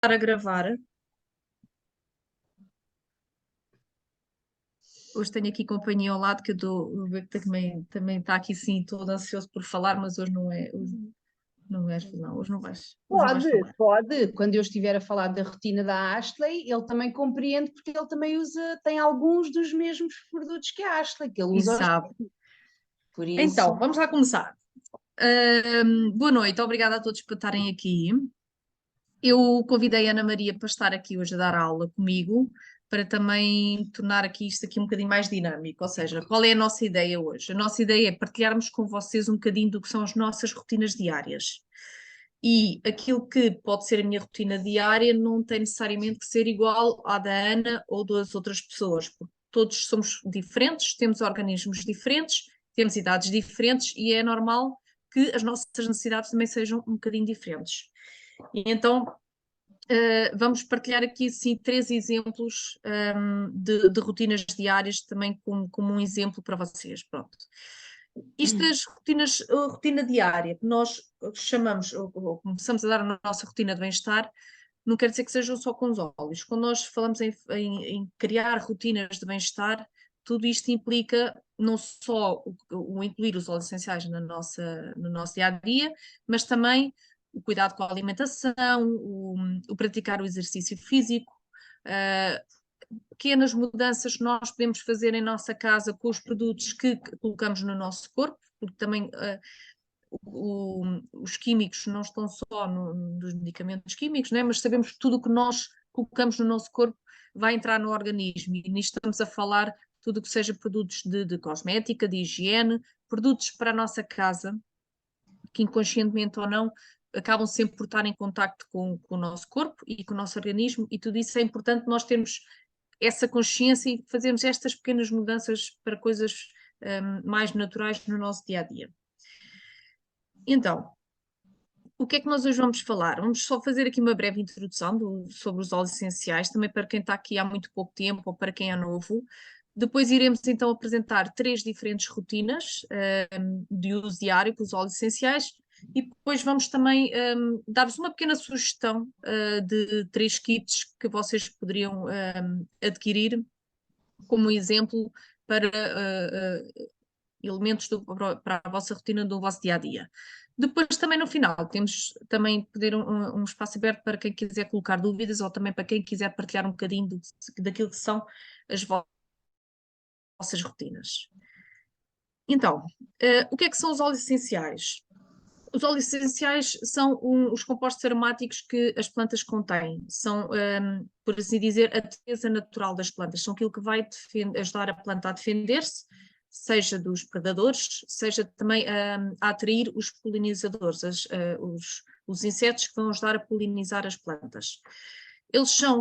A gravar. Hoje tenho aqui companhia ao lado, que eu vejo que também está aqui sim, todo ansioso por falar, mas hoje não é, hoje não vais Pode, falar. pode. Quando eu estiver a falar da rotina da Ashley, ele também compreende porque ele também usa, tem alguns dos mesmos produtos que a Ashley, que ele usa Exato. por isso. Então, vamos lá começar. Boa noite, obrigada a todos por estarem aqui. Eu convidei a Ana Maria para estar aqui hoje a dar aula comigo, para também tornar isto aqui um bocadinho mais dinâmico. Ou seja, qual é a nossa ideia hoje? A nossa ideia é partilharmos com vocês um bocadinho do que são as nossas rotinas diárias. E aquilo que pode ser a minha rotina diária não tem necessariamente que ser igual à da Ana ou das outras pessoas, porque todos somos diferentes, temos organismos diferentes, temos idades diferentes e é normal que as nossas necessidades também sejam um bocadinho diferentes. E então, vamos partilhar aqui assim, 3 exemplos de rotinas diárias também como um exemplo para vocês. Pronto. Isto das rotinas, a rotina diária, que nós chamamos, ou começamos a dar a nossa rotina de bem-estar, não quer dizer que sejam só com os olhos. Quando nós falamos em criar rotinas de bem-estar, tudo isto implica não só o incluir os óleos essenciais no nosso dia-a-dia, mas também o cuidado com a alimentação, o praticar o exercício físico, pequenas mudanças que nós podemos fazer em nossa casa com os produtos que colocamos no nosso corpo, porque também os químicos não estão só nos medicamentos químicos, né? Mas sabemos que tudo o que nós colocamos no nosso corpo vai entrar no organismo, e nisto estamos a falar tudo o que seja produtos de cosmética, de higiene, produtos para a nossa casa, que inconscientemente ou não acabam sempre por estar em contacto com o nosso corpo e com o nosso organismo, e tudo isso é importante nós termos essa consciência e fazermos estas pequenas mudanças para coisas mais naturais no nosso dia a dia. Então, o que é que nós hoje vamos falar? Vamos só fazer aqui uma breve introdução sobre os óleos essenciais, também para quem está aqui há muito pouco tempo ou para quem é novo. Depois iremos então apresentar 3 diferentes rotinas de uso diário com os óleos essenciais, e depois vamos também dar-vos uma pequena sugestão de 3 kits que vocês poderiam adquirir como exemplo para elementos para a vossa rotina do vosso dia a dia. Depois, também no final, temos também pedir um espaço aberto para quem quiser colocar dúvidas ou também para quem quiser partilhar um bocadinho daquilo que são as vossas rotinas. Então, o que é que são os óleos essenciais? Os óleos essenciais são os compostos aromáticos que as plantas contêm. São, por assim dizer, a defesa natural das plantas. São aquilo que vai ajudar a planta a defender-se, seja dos predadores, seja também a atrair os polinizadores, os insetos que vão ajudar a polinizar as plantas. Eles são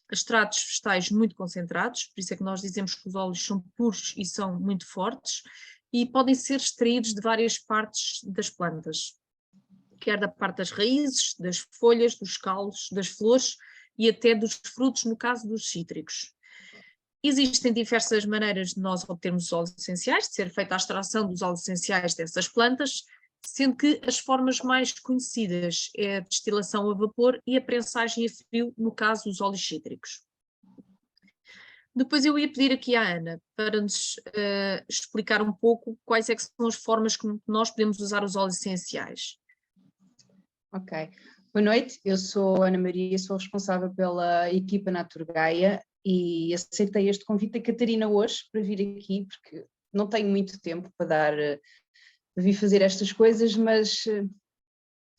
extratos vegetais muito concentrados, por isso é que nós dizemos que os óleos são puros e são muito fortes, e podem ser extraídos de várias partes das plantas, quer da parte das raízes, das folhas, dos caules, das flores e até dos frutos, no caso dos cítricos. Existem diversas maneiras de nós obtermos os óleos essenciais, de ser feita a extração dos óleos essenciais dessas plantas, sendo que as formas mais conhecidas é a destilação a vapor e a prensagem a frio, no caso dos óleos cítricos. Depois eu ia pedir aqui à Ana para nos explicar um pouco quais é que são as formas que nós podemos usar os óleos essenciais. Ok. Boa noite, eu sou Ana Maria, sou responsável pela equipa Naturgaia e aceitei este convite da Catarina hoje para vir aqui, porque não tenho muito tempo para vir fazer estas coisas, mas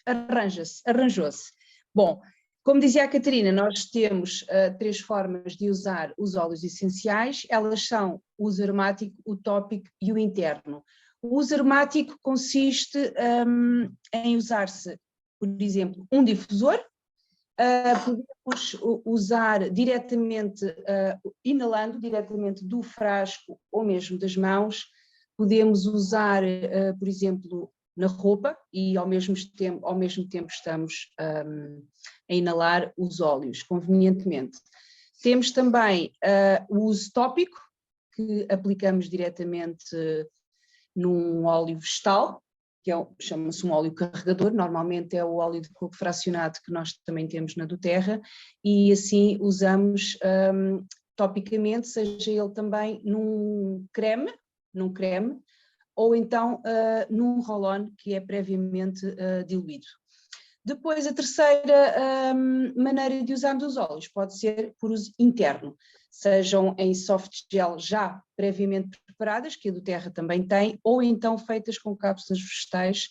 arranjou-se. Bom, como dizia a Catarina, nós temos 3 formas de usar os óleos essenciais, elas são o uso aromático, o tópico e o interno. O uso aromático consiste em usar-se, por exemplo, um difusor, podemos usar diretamente, inalando diretamente do frasco ou mesmo das mãos, podemos usar, por exemplo, na roupa e ao mesmo tempo estamos a inalar os óleos, convenientemente. Temos também o uso tópico, que aplicamos diretamente num óleo vegetal, que chama-se um óleo carregador, normalmente é o óleo de coco fracionado que nós também temos na doTERRA, e assim usamos topicamente, seja ele também num creme, ou então num roll-on que é previamente diluído. Depois, a terceira maneira de usarmos os óleos pode ser por uso interno, sejam em soft gel já previamente preparadas, que a doTERRA também tem, ou então feitas com cápsulas vegetais,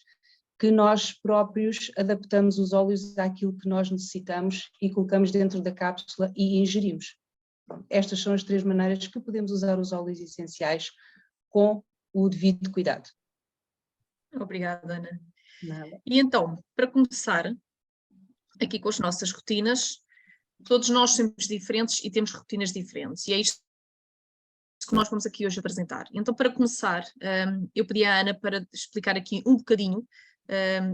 que nós próprios adaptamos os óleos àquilo que nós necessitamos e colocamos dentro da cápsula e ingerimos. Estas são as três maneiras que podemos usar os óleos essenciais com o devido cuidado. Obrigada, Ana. Nada. E então, para começar, aqui com as nossas rotinas, todos nós somos diferentes e temos rotinas diferentes, e é isto que nós vamos aqui hoje apresentar. Então, para começar, eu pedi à Ana para explicar aqui um bocadinho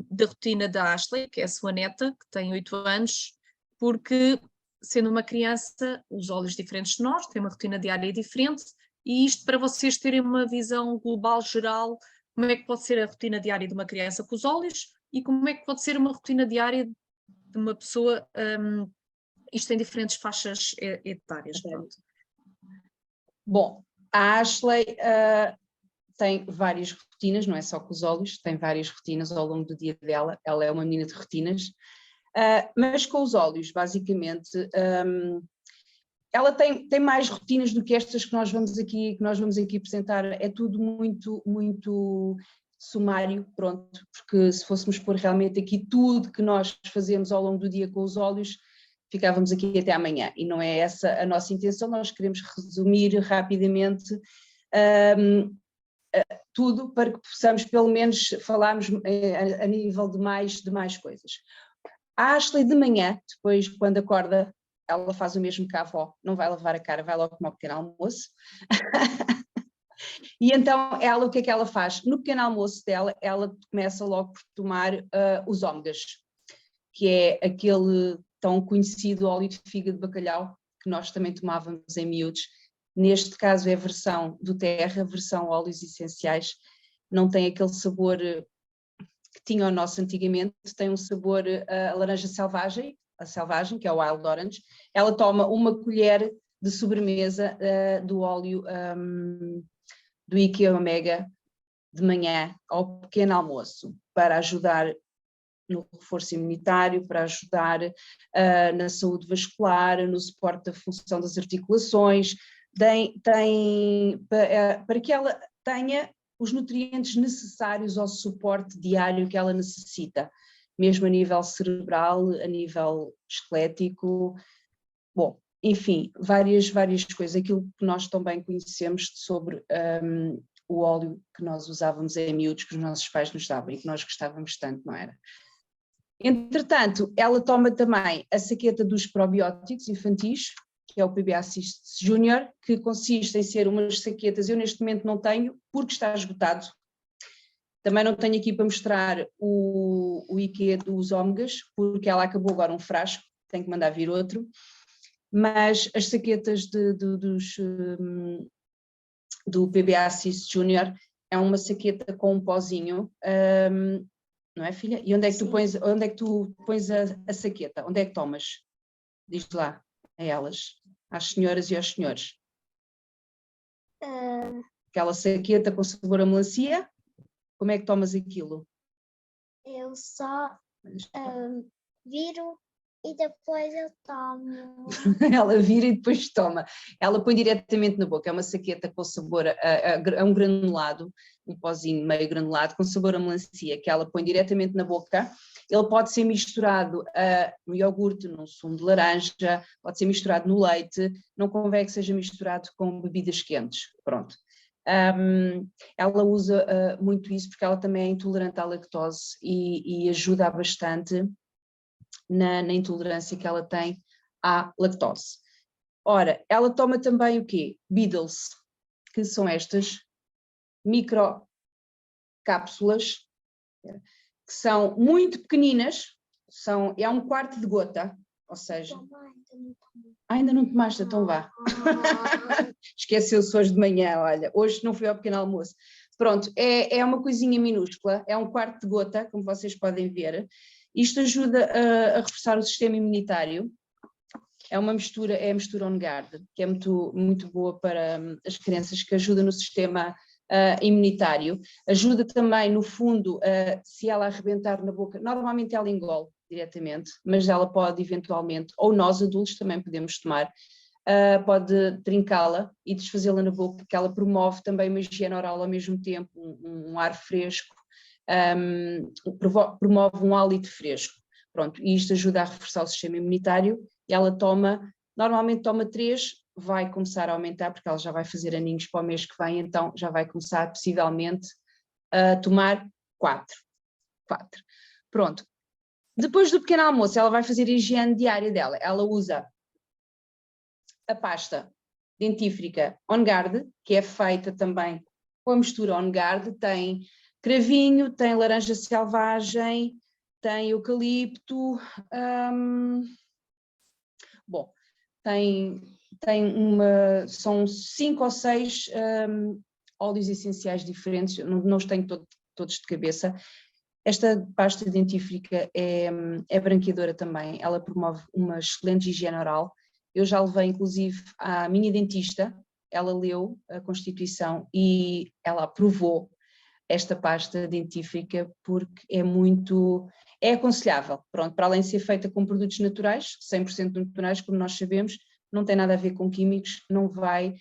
da rotina da Ashley, que é a sua neta, que tem 8 anos, porque, sendo uma criança, os óleos diferentes de nós, têm uma rotina diária diferente, e isto para vocês terem uma visão global, geral, como é que pode ser a rotina diária de uma criança com os óleos e como é que pode ser uma rotina diária de uma pessoa, isto em diferentes faixas etárias. Pronto. Bom, a Ashley tem várias rotinas, não é só com os óleos, tem várias rotinas ao longo do dia dela, ela é uma menina de rotinas, mas com os óleos, basicamente, ela tem mais rotinas do que estas que nós vamos aqui apresentar, é tudo muito sumário, pronto, porque se fôssemos pôr realmente aqui tudo que nós fazemos ao longo do dia com os óleos, ficávamos aqui até amanhã, e não é essa a nossa intenção, nós queremos resumir rapidamente tudo para que possamos pelo menos falarmos a nível de mais coisas. A Ashley de manhã, depois quando acorda, ela faz o mesmo que a avó, não vai lavar a cara, vai logo tomar um pequeno almoço. E então ela, o que é que ela faz? No pequeno almoço dela, ela começa logo por tomar os ômegas, que é aquele tão conhecido óleo de fígado de bacalhau, que nós também tomávamos em miúdos. Neste caso é a versão doTERRA, versão óleos essenciais, não tem aquele sabor que tinha o nosso antigamente, tem um sabor a laranja selvagem, que é o Wild Orange. Ela toma uma colher de sobremesa do óleo do IKEA Omega de manhã ao pequeno almoço, para ajudar no reforço imunitário, para ajudar na saúde vascular, no suporte da função das articulações, para que ela tenha os nutrientes necessários ao suporte diário que ela necessita, mesmo a nível cerebral, a nível esquelético, bom, enfim, várias coisas, aquilo que nós também conhecemos sobre o óleo que nós usávamos em miúdos, que os nossos pais nos davam e que nós gostávamos tanto, não era? Entretanto, ela toma também a saqueta dos probióticos infantis, que é o PBA Assist Junior, que consiste em ser umas saquetas, eu neste momento não tenho, porque está esgotado. Também não tenho aqui para mostrar o IKEA dos ômegas, porque ela acabou agora um frasco, tenho que mandar vir outro, mas as saquetas do PBA Assist Junior é uma saqueta com um pozinho, não é, filha? E onde é que tu pões a saqueta? Onde é que tomas? Diz lá a elas, às senhoras e aos senhores. Aquela saqueta com sabor a melancia, como é que tomas aquilo? Eu só viro e depois eu tomo. Ela vira e depois toma. Ela põe diretamente na boca, é uma saqueta com sabor a um granulado, um pozinho meio granulado com sabor a melancia, que ela põe diretamente na boca. Ele pode ser misturado no iogurte, no sumo de laranja, pode ser misturado no leite, não convém que seja misturado com bebidas quentes, pronto. Ela usa muito isso porque ela também é intolerante à lactose e ajuda bastante na intolerância que ela tem à lactose. Ora, ela toma também o quê? Beadles, que são estas micro cápsulas, que são muito pequeninas, é um quarto de gota, ou seja... Ainda não tomaste, então vá. Esqueceu-se hoje de manhã, olha, hoje não fui ao pequeno almoço. Pronto, é uma coisinha minúscula, é um quarto de gota, como vocês podem ver. Isto ajuda a reforçar o sistema imunitário. É a mistura On Guard, que é muito, muito boa para as crianças, que ajuda no sistema imunitário. Ajuda também, no fundo, se ela arrebentar na boca, normalmente ela engole diretamente, mas ela pode eventualmente, ou nós adultos também podemos tomar, pode trincá-la e desfazê-la na boca, que ela promove também uma higiene oral ao mesmo tempo, um ar fresco, promove um hálito fresco. Pronto, e isto ajuda a reforçar o sistema imunitário. E ela normalmente toma 3, vai começar a aumentar, porque ela já vai fazer aninhos para o mês que vem, então já vai começar possivelmente a tomar 4. Pronto. Depois do pequeno almoço, ela vai fazer a higiene diária dela. Ela usa a pasta dentífrica On Guard, que é feita também com a mistura On Guard, tem cravinho, tem laranja selvagem, tem eucalipto, bom, são 5 ou 6 óleos essenciais diferentes, não os tenho todos de cabeça. Esta pasta dentífrica é branqueadora também, ela promove uma excelente higiene oral. Eu já levei inclusive à minha dentista, ela leu a Constituição e ela aprovou esta pasta dentífrica porque é aconselhável, pronto, para além de ser feita com produtos naturais, 100% naturais, como nós sabemos, não tem nada a ver com químicos, não vai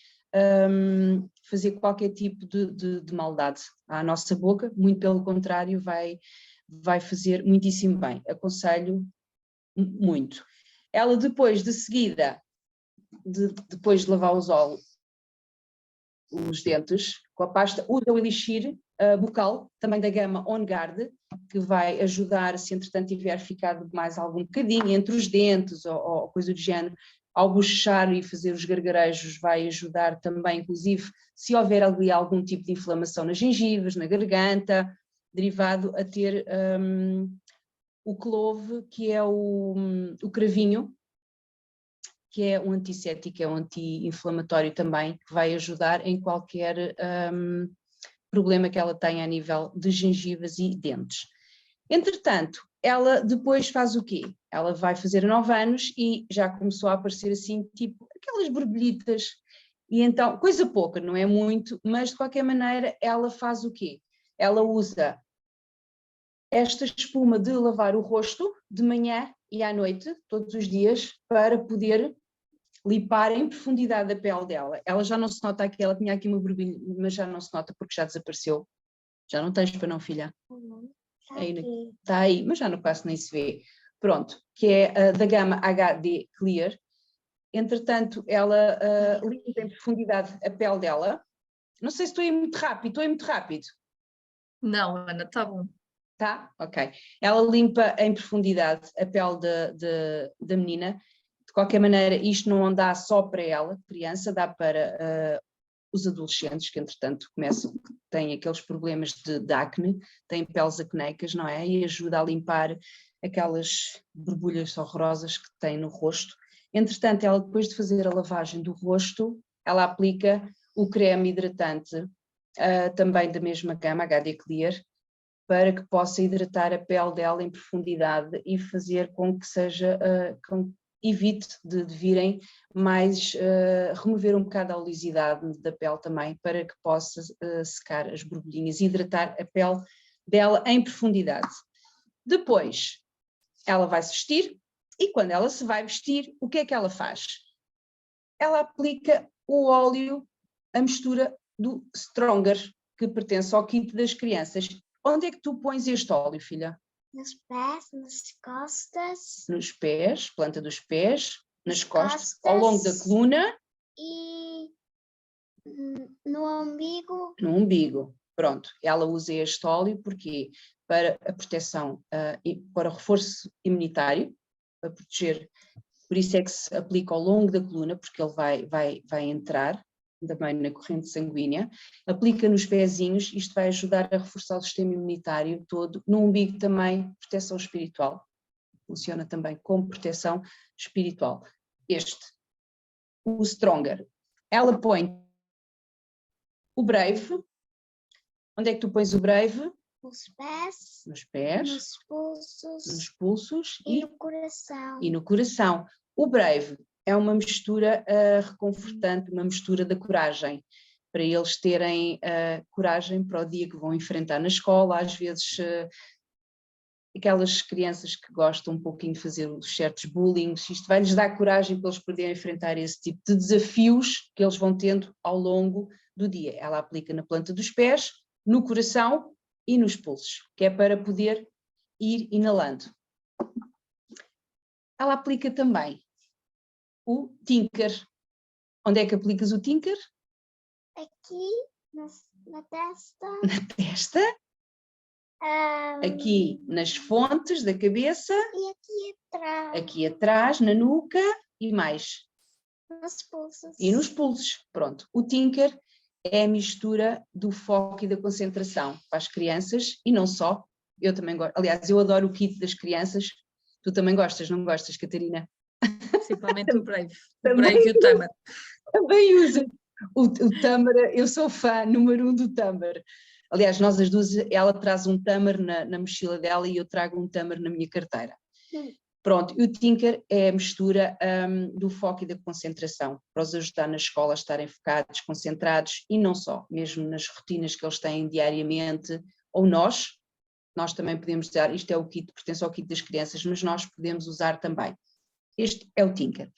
fazer qualquer tipo de maldade à nossa boca, muito pelo contrário, vai fazer muitíssimo bem, aconselho muito. Ela depois de lavar os dentes com a pasta, usa o elixir bucal, também da gama On Guard, que vai ajudar, se entretanto tiver ficado mais algum bocadinho entre os dentes ou coisa do género, ao bochechar e fazer os gargarejos, vai ajudar também, inclusive, se houver ali algum tipo de inflamação nas gengivas, na garganta, derivado a ter o clove, que é o cravinho, que é um antisséptico, é um anti-inflamatório também, que vai ajudar em qualquer problema que ela tenha a nível de gengivas e dentes. Entretanto, ela depois faz o quê? Ela vai fazer 9 anos e já começou a aparecer assim, tipo, aquelas borbulhitas, e então, coisa pouca, não é muito, mas de qualquer maneira ela faz o quê? Ela usa esta espuma de lavar o rosto de manhã e à noite, todos os dias, para poder limpar em profundidade a pele dela. Ela já não se nota aqui, ela tinha aqui uma borbulha, mas já não se nota porque já desapareceu. Já não tens para não, filha? Está aí, mas já no quase nem se vê. Pronto, que é da gama HD Clear. Entretanto, ela limpa em profundidade a pele dela. Não sei se estou aí muito rápido. Não, Ana, está bom. Tá? Ok. Ela limpa em profundidade a pele da menina. De qualquer maneira, isto não dá só para ela, criança, dá para os adolescentes que, entretanto, têm aqueles problemas de acne, têm peles acneicas, não é? E ajuda a limpar aquelas borbulhas horrorosas que têm no rosto. Entretanto, ela, depois de fazer a lavagem do rosto, ela aplica o creme hidratante, também da mesma gama, HD Clear, para que possa hidratar a pele dela em profundidade e fazer com que evite de virem mais, remover um bocado a oleosidade da pele também, para que possa secar as borbulhinhas e hidratar a pele dela em profundidade. Depois, ela vai se vestir e quando ela se vai vestir, o que é que ela faz? Ela aplica o óleo, a mistura do Stronger, que pertence ao kit das crianças. Onde é que tu pões este óleo, filha? Nos pés, nas costas. Nos pés, planta dos pés, nas costas, ao longo da coluna. E no umbigo. No umbigo. Pronto, ela usa este óleo porque para a proteção e para o reforço imunitário, para proteger, por isso é que se aplica ao longo da coluna, porque ele vai entrar também na corrente sanguínea, aplica nos pezinhos, isto vai ajudar a reforçar o sistema imunitário todo, no umbigo também, proteção espiritual, funciona também como proteção espiritual. O Stronger, ela põe o Brave, Onde é que tu pões o Brave? Nos pés, Nos pés, nos pulsos nos pulsos e no coração. e no coração. O Brave é uma mistura reconfortante, uma mistura da coragem, para eles terem coragem para o dia que vão enfrentar na escola. Às vezes aquelas crianças que gostam um pouquinho de fazer os certos bullying, isto vai-lhes dar coragem para eles poderem enfrentar esse tipo de desafios que eles vão tendo ao longo do dia. Ela aplica na planta dos pés, no coração e nos pulsos, que é para poder ir inalando. Ela aplica também o Tinker. Onde é que aplicas o Tinker? Aqui, na testa. Na testa, aqui nas fontes da cabeça, E aqui atrás. aqui atrás, na nuca e mais. Nos pulsos. E nos pulsos. Pronto. O Tinker é a mistura do foco e da concentração para as crianças e não só. Eu também gosto. Aliás, eu adoro o kit das crianças. Tu também gostas, não gostas, Catarina? Principalmente o Brave. O Também Brave e o Tamer. Também usa. O Tamer, eu sou fã número 1 do Tamer. Aliás, nós as duas, ela traz um Tamer na mochila dela e eu trago um Tamer na minha carteira. Pronto, e o Tinker é a mistura do foco e da concentração, para os ajudar na escola a estarem focados, concentrados e não só, mesmo nas rotinas que eles têm diariamente, ou nós também podemos usar, isto é o kit, pertence ao kit das crianças, mas nós podemos usar também. Este é o Tinker.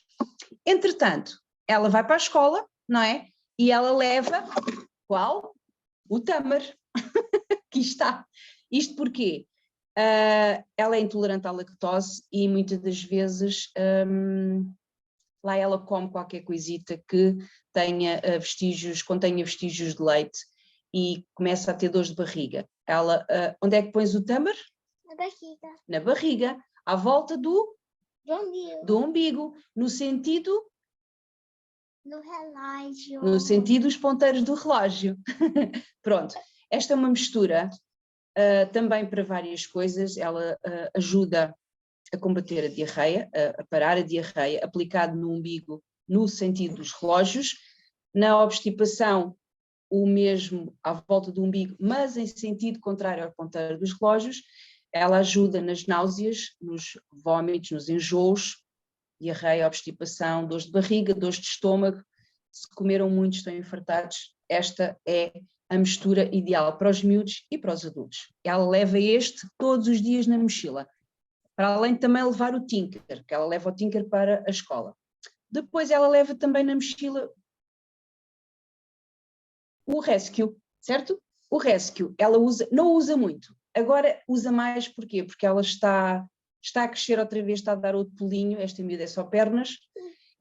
Entretanto, ela vai para a escola, não é? E ela leva, qual? O Tamer. Aqui está. Isto porquê? Ela é intolerante à lactose e muitas das vezes lá ela come qualquer coisita que tenha contenha vestígios de leite e começa a ter dores de barriga. Ela, onde é que pões o Tamer? Na barriga. Na barriga, à volta do umbigo, no sentido No relógio. no sentido dos ponteiros do relógio. Pronto, esta é uma mistura também para várias coisas. Ela ajuda a combater a diarreia, a parar a diarreia, aplicado no umbigo no sentido dos relógios, na obstipação o mesmo à volta do umbigo, mas em sentido contrário ao ponteiro dos relógios. Ela ajuda nas náuseas, nos vômitos, nos enjoos, diarreia, obstipação, dores de barriga, dores de estômago. Se comeram muito, estão infartados. Esta é a mistura ideal para os miúdos e para os adultos. Ela leva este todos os dias na mochila, para além de também levar o Tinker, que ela leva o Tinker para a escola. Depois ela leva também na mochila o Rescue, certo? O Rescue, ela não usa muito. Agora usa mais, porquê? Porque ela está a crescer outra vez, está a dar outro pulinho, esta miúda é só pernas,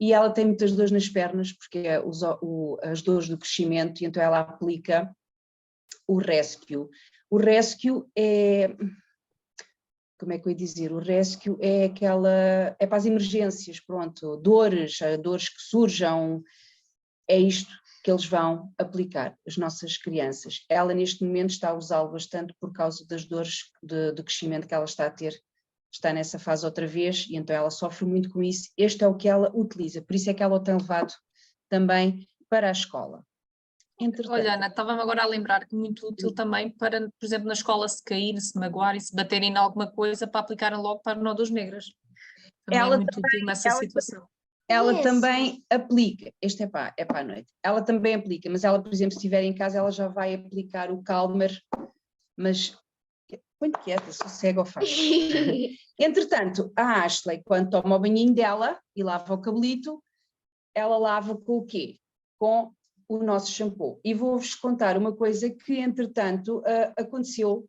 e ela tem muitas dores nas pernas, porque é as dores do crescimento, e então ela aplica o Rescue. O Rescue é, como é que eu ia dizer, o Rescue é para as emergências, pronto, dores que surjam, é isto que eles vão aplicar, as nossas crianças. Ela neste momento está a usá-lo bastante por causa das dores de crescimento que ela está a ter, está nessa fase outra vez, e então ela sofre muito com isso. Este é o que ela utiliza, por isso é que ela o tem levado também para a escola. Entretanto, Olha, Ana, estava-me agora a lembrar que é muito útil também para, por exemplo, na escola se cair, se magoar e se baterem em alguma coisa para aplicarem logo para nódulos negras. Também é muito útil nessa situação. Ela também aplica, este é para a noite, ela também aplica, mas ela, por exemplo, se estiver em casa, ela já vai aplicar o Calmer, mas põe-te quieta, sossega ou faz. Entretanto, a Ashley, quando toma o banhinho dela e lava o cabelito, ela lava com o quê? Com o nosso shampoo. E vou-vos contar uma coisa que, entretanto, aconteceu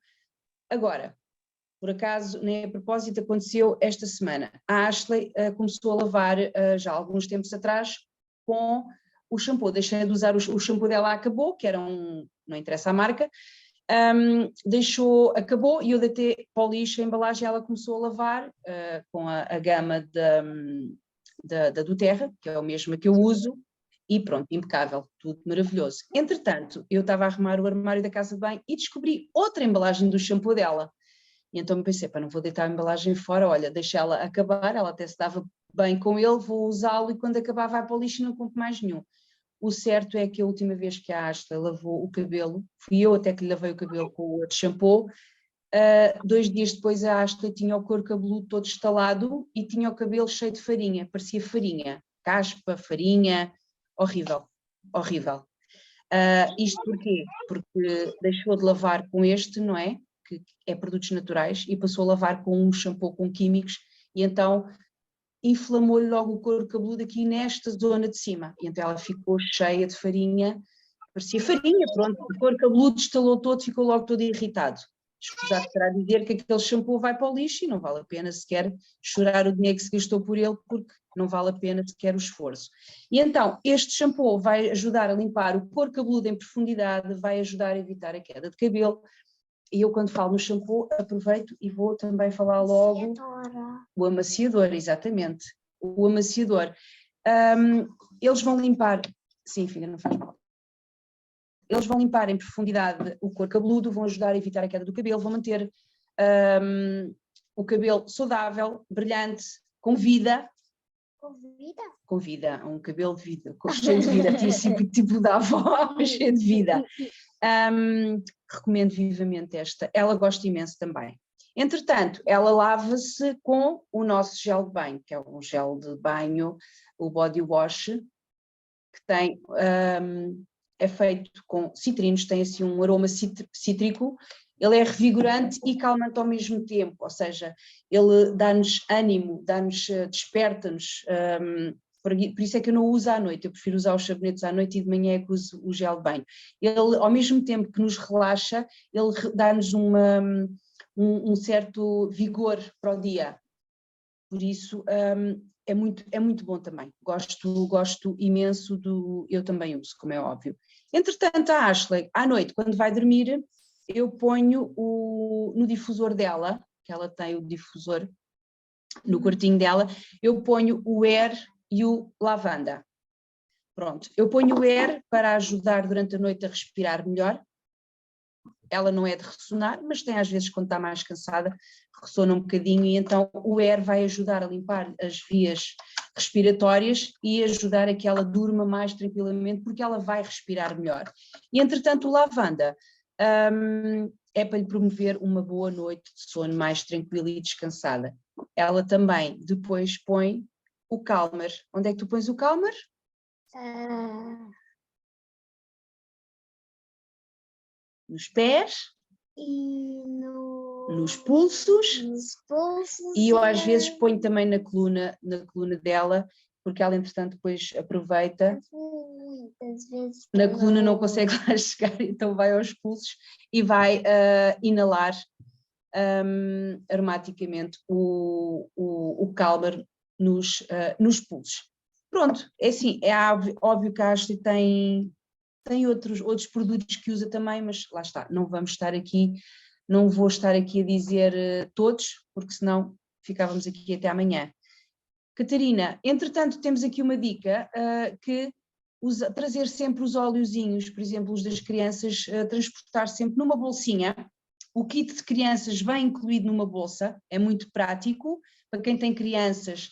agora. Por acaso, nem a propósito, aconteceu esta semana. A Ashley começou a lavar já há alguns tempos atrás com o shampoo. Deixei de usar o shampoo dela, acabou, que era não interessa a marca, acabou e eu deitei para o lixo a embalagem. Ela começou a lavar com a gama da doTERRA, que é a mesma que eu uso, e pronto, impecável, tudo maravilhoso. Entretanto, eu estava a arrumar o armário da casa de banho e descobri outra embalagem do shampoo dela. E então me pensei, não vou deitar a embalagem fora, olha, deixa ela acabar, ela até se dava bem com ele, vou usá-lo e quando acabar vai para o lixo e não compro mais nenhum. O certo é que a última vez que a Ashley lavou o cabelo, fui eu até que lhe lavei o cabelo com o outro shampoo, 2 dias depois a Ashley tinha o couro cabeludo todo estalado e tinha o cabelo cheio de farinha, parecia farinha, caspa, farinha, horrível, horrível. Isto porquê? Porque deixou de lavar com este, não é? Que é produtos naturais, e passou a lavar com um shampoo com químicos, e então inflamou-lhe logo o couro cabeludo aqui nesta zona de cima, e então ela ficou cheia de farinha, parecia farinha, pronto, o couro cabeludo estalou todo, ficou logo todo irritado. Escusado será dizer que aquele shampoo vai para o lixo e não vale a pena sequer chorar o dinheiro que se gastou por ele, porque não vale a pena sequer o esforço. E então, este shampoo vai ajudar a limpar o couro cabeludo em profundidade, vai ajudar a evitar a queda de cabelo. E eu, quando falo no shampoo, aproveito e vou também falar logo o amaciador, exatamente, o amaciador. Eles vão limpar, sim, filha, não faz mal. Eles vão limpar em profundidade o couro cabeludo, vão ajudar a evitar a queda do cabelo, vão manter o cabelo saudável, brilhante, com vida. Com vida? Com vida, um cabelo de vida, cheio de vida, tipo da avó, cheio de vida. Recomendo vivamente esta, ela gosta imenso também. Entretanto, ela lava-se com o nosso gel de banho, que é um gel de banho, o body wash, que tem, é feito com citrinos, tem assim um aroma cítrico, ele é revigorante e calmante ao mesmo tempo, ou seja, ele dá-nos ânimo, desperta-nos, por isso é que eu não o uso à noite, eu prefiro usar os sabonetes à noite e de manhã é que uso o gel de banho. Ele, ao mesmo tempo que nos relaxa, ele dá-nos um certo vigor para o dia, por isso é muito bom também, gosto imenso eu também uso, como é óbvio. Entretanto, a Ashley, à noite, quando vai dormir, eu ponho no difusor dela, que ela tem o difusor no quartinho dela, eu ponho o Air e o Lavanda. Pronto, eu ponho o Air para ajudar durante a noite a respirar melhor. Ela não é de ressonar, mas tem às vezes, quando está mais cansada, ressona um bocadinho, e então o Air vai ajudar a limpar as vias respiratórias e ajudar a que ela durma mais tranquilamente, porque ela vai respirar melhor. E entretanto o Lavanda é para lhe promover uma boa noite de sono mais tranquila e descansada. Ela também depois põe o Calmer. Onde é que tu pões o Calmer? Nos pés. E nos pulsos. nos pulsos. E eu às vezes ponho também na coluna dela, porque ela entretanto depois aproveita. Muitas vezes. Na coluna não consegue lá chegar, então vai aos pulsos e vai inalar aromaticamente o Calmer nos pulsos. Pronto, é assim, é óbvio que a Ashley tem outros produtos que usa também, mas lá está, não vou estar aqui a dizer todos, porque senão ficávamos aqui até amanhã. Catarina, entretanto temos aqui uma dica que trazer sempre os óleozinhos, por exemplo, os das crianças, transportar sempre numa bolsinha. O kit de crianças vem incluído numa bolsa, é muito prático, para quem tem crianças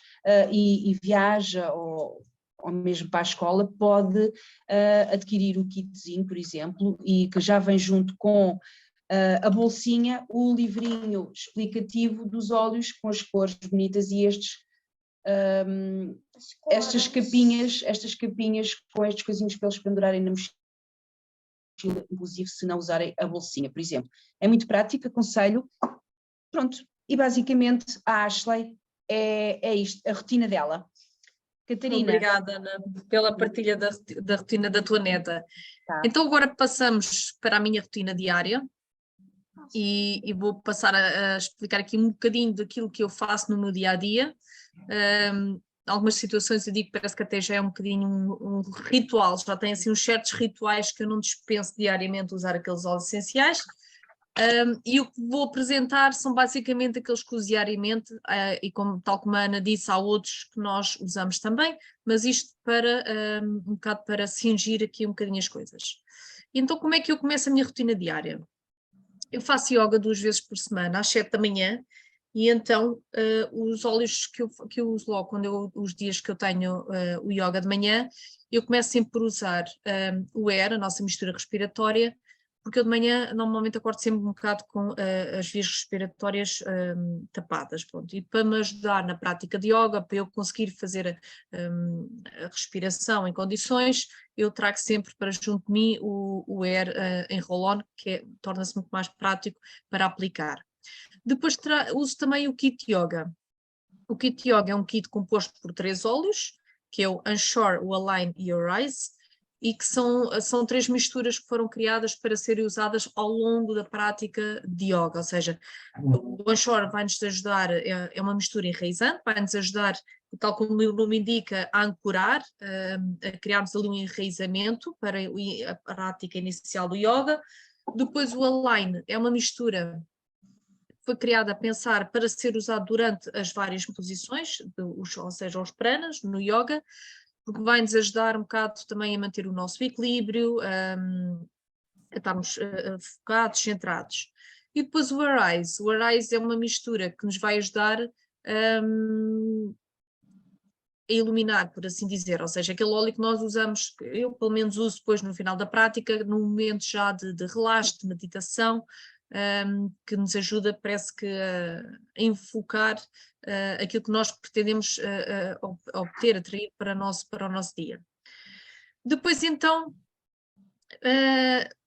e viaja ou mesmo para a escola, pode adquirir o kitzinho, por exemplo, e que já vem junto com a bolsinha, o livrinho explicativo dos óleos com as cores bonitas e estas capinhas com estes coisinhos para eles pendurarem na mochila, inclusive se não usarem a bolsinha, por exemplo. É muito prático, aconselho. Pronto, e basicamente a Ashley é isto, a rotina dela. Catarina. Obrigada, Ana, pela partilha da rotina da tua neta. Tá. Então agora passamos para a minha rotina diária e vou passar a explicar aqui um bocadinho daquilo que eu faço no meu dia-a-dia. Algumas situações eu digo que parece que até já é um bocadinho um ritual, já tem assim uns certos rituais que eu não dispenso diariamente usar aqueles óleos essenciais. E o que vou apresentar são basicamente aqueles que uso diariamente, e tal como a Ana disse, há outros que nós usamos também, mas isto para um bocado para cingir aqui um bocadinho as coisas. Então como é que eu começo a minha rotina diária? Eu faço yoga 2 vezes por semana, às 7 da manhã, E então os óleos que eu uso logo, os dias que eu tenho o yoga de manhã, eu começo sempre por usar o Air, a nossa mistura respiratória, porque eu de manhã normalmente acordo sempre um bocado com as vias respiratórias tapadas, pronto. E para me ajudar na prática de yoga, para eu conseguir fazer a respiração em condições, eu trago sempre para junto de mim o Air em roll-on, que torna-se muito mais prático para aplicar. Depois uso também o kit yoga. O kit yoga é um kit composto por 3 óleos, que é o Anshore, o Align e o Rise, e que são 3 misturas que foram criadas para serem usadas ao longo da prática de yoga, ou seja, o Anshore vai-nos ajudar, é uma mistura enraizante, vai-nos ajudar, tal como o nome indica, a ancorar, a criarmos ali um enraizamento para a prática inicial do yoga. Depois o Align é uma mistura foi criada a pensar para ser usado durante as várias posições, ou seja, os pranas, no yoga, porque vai-nos ajudar um bocado também a manter o nosso equilíbrio, a estarmos focados, centrados. E depois o Arise. O Arise é uma mistura que nos vai ajudar a iluminar, por assim dizer, ou seja, aquele óleo que nós usamos, eu pelo menos uso depois no final da prática, no momento já de relaxo, de meditação, que nos ajuda, parece que a enfocar aquilo que nós pretendemos obter, atrair para o nosso dia. Depois então,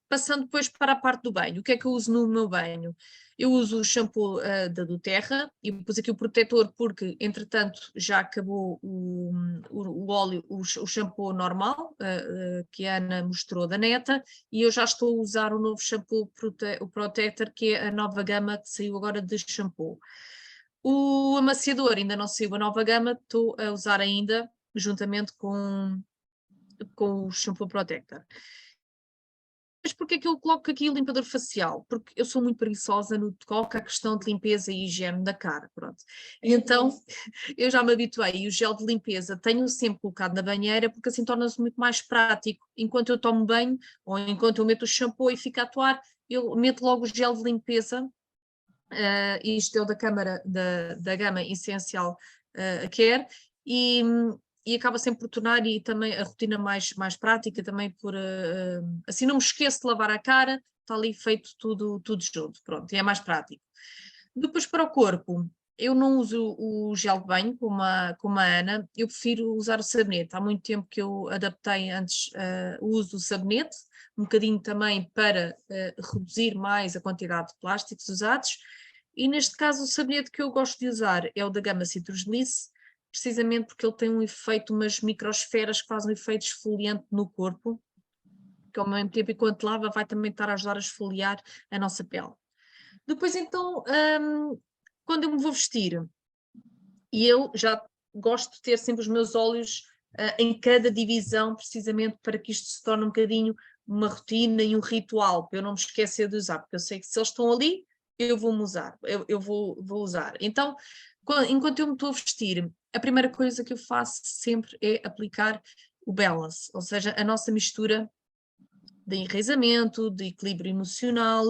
passando depois para a parte do banho, o que é que eu uso no meu banho? Eu uso o shampoo da doTERRA e pus aqui o protetor porque, entretanto, já acabou o óleo, o shampoo normal, que a Ana mostrou da Neta, e eu já estou a usar o novo shampoo, o Protector, que é a nova gama que saiu agora de shampoo. O amaciador ainda não saiu a nova gama, estou a usar ainda, juntamente com o shampoo Protector. Mas porquê é que eu coloco aqui o limpador facial? Porque eu sou muito preguiçosa no que toca à questão de limpeza e higiene da cara, pronto. E então eu já me habituei, e o gel de limpeza tenho sempre colocado na banheira porque assim torna-se muito mais prático. Enquanto eu tomo banho ou enquanto eu meto o shampoo e fico a atuar, eu meto logo o gel de limpeza, isto é o da câmara da gama essencial Care, e acaba sempre por tornar e também a rotina mais prática, também por assim não me esqueço de lavar a cara, está ali feito tudo junto, pronto, e é mais prático. Depois para o corpo, eu não uso o gel de banho como a Ana, eu prefiro usar o sabonete. Há muito tempo que eu adaptei antes o uso do sabonete, um bocadinho também para reduzir mais a quantidade de plásticos usados, e neste caso o sabonete que eu gosto de usar é o da gama Citrus Bliss, precisamente porque ele tem um efeito, umas microsferas que fazem um efeito esfoliante no corpo, que ao mesmo tempo, enquanto lava, vai também estar a ajudar a esfoliar a nossa pele. Depois então, quando eu me vou vestir, e eu já gosto de ter sempre os meus óleos em cada divisão, precisamente para que isto se torne um bocadinho uma rotina e um ritual, para eu não me esquecer de usar, porque eu sei que se eles estão ali, eu vou-me usar, eu vou usar. Então, enquanto eu me estou a vestir, a primeira coisa que eu faço sempre é aplicar o balance, ou seja, a nossa mistura de enraizamento, de equilíbrio emocional,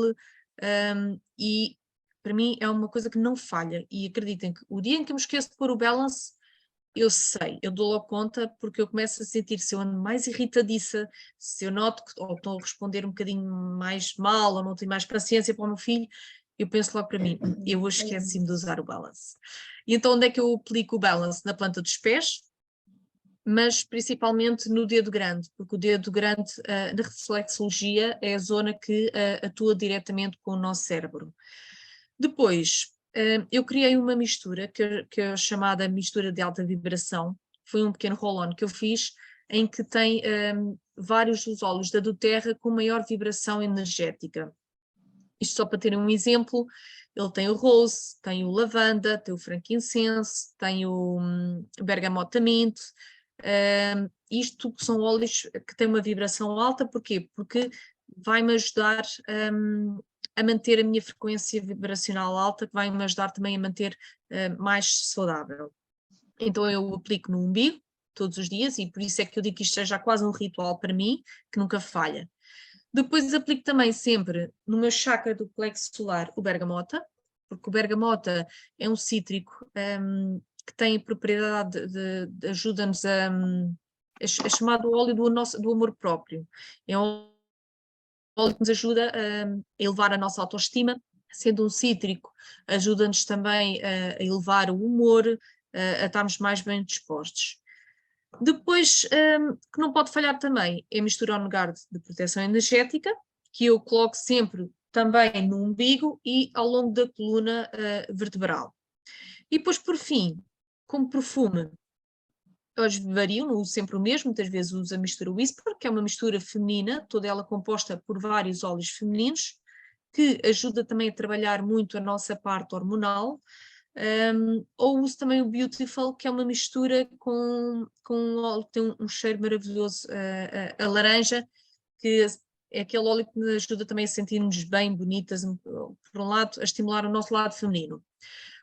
e para mim é uma coisa que não falha, e acreditem que o dia em que eu me esqueço de pôr o balance, eu sei, eu dou logo conta, porque eu começo a sentir, se eu ando mais irritadiça, se eu noto que ou estou a responder um bocadinho mais mal, ou não tenho mais paciência para o meu filho, eu penso logo para mim, eu hoje esqueci-me de usar o balance. E então onde é que eu aplico o balance? Na planta dos pés, mas principalmente no dedo grande, porque o dedo grande, na reflexologia, é a zona que atua diretamente com o nosso cérebro. Depois, eu criei uma mistura, que é a chamada mistura de alta vibração, foi um pequeno roll-on que eu fiz, em que tem vários dos óleos da doTERRA com maior vibração energética. Isto só para terem um exemplo, ele tem o rose, tem o lavanda, tem o frankincense, tem o bergamota mint. Isto são óleos que têm uma vibração alta, porquê? Porque vai-me ajudar a manter a minha frequência vibracional alta, que vai-me ajudar também a manter mais saudável. Então eu aplico no umbigo todos os dias, e por isso é que eu digo que isto é já quase um ritual para mim, que nunca falha. Depois aplico também sempre no meu chakra do plexo solar o bergamota, porque o bergamota é um cítrico que tem propriedade de ajuda-nos é chamado óleo do amor próprio. É um óleo que nos ajuda a elevar a nossa autoestima, sendo um cítrico, ajuda-nos também a elevar o humor, a estarmos mais bem dispostos. Depois, que não pode falhar também, é a mistura OnGuard de proteção energética, que eu coloco sempre também no umbigo e ao longo da coluna vertebral. E depois, por fim, como perfume, hoje vario, não uso sempre o mesmo, muitas vezes uso a mistura Whisper, que é uma mistura feminina, toda ela composta por vários óleos femininos, que ajuda também a trabalhar muito a nossa parte hormonal. Ou uso também o Beautiful, que é uma mistura com óleo que tem um cheiro maravilhoso a laranja, que é aquele óleo que nos ajuda também a sentir-nos bem, bonitas, por um lado, a estimular o nosso lado feminino.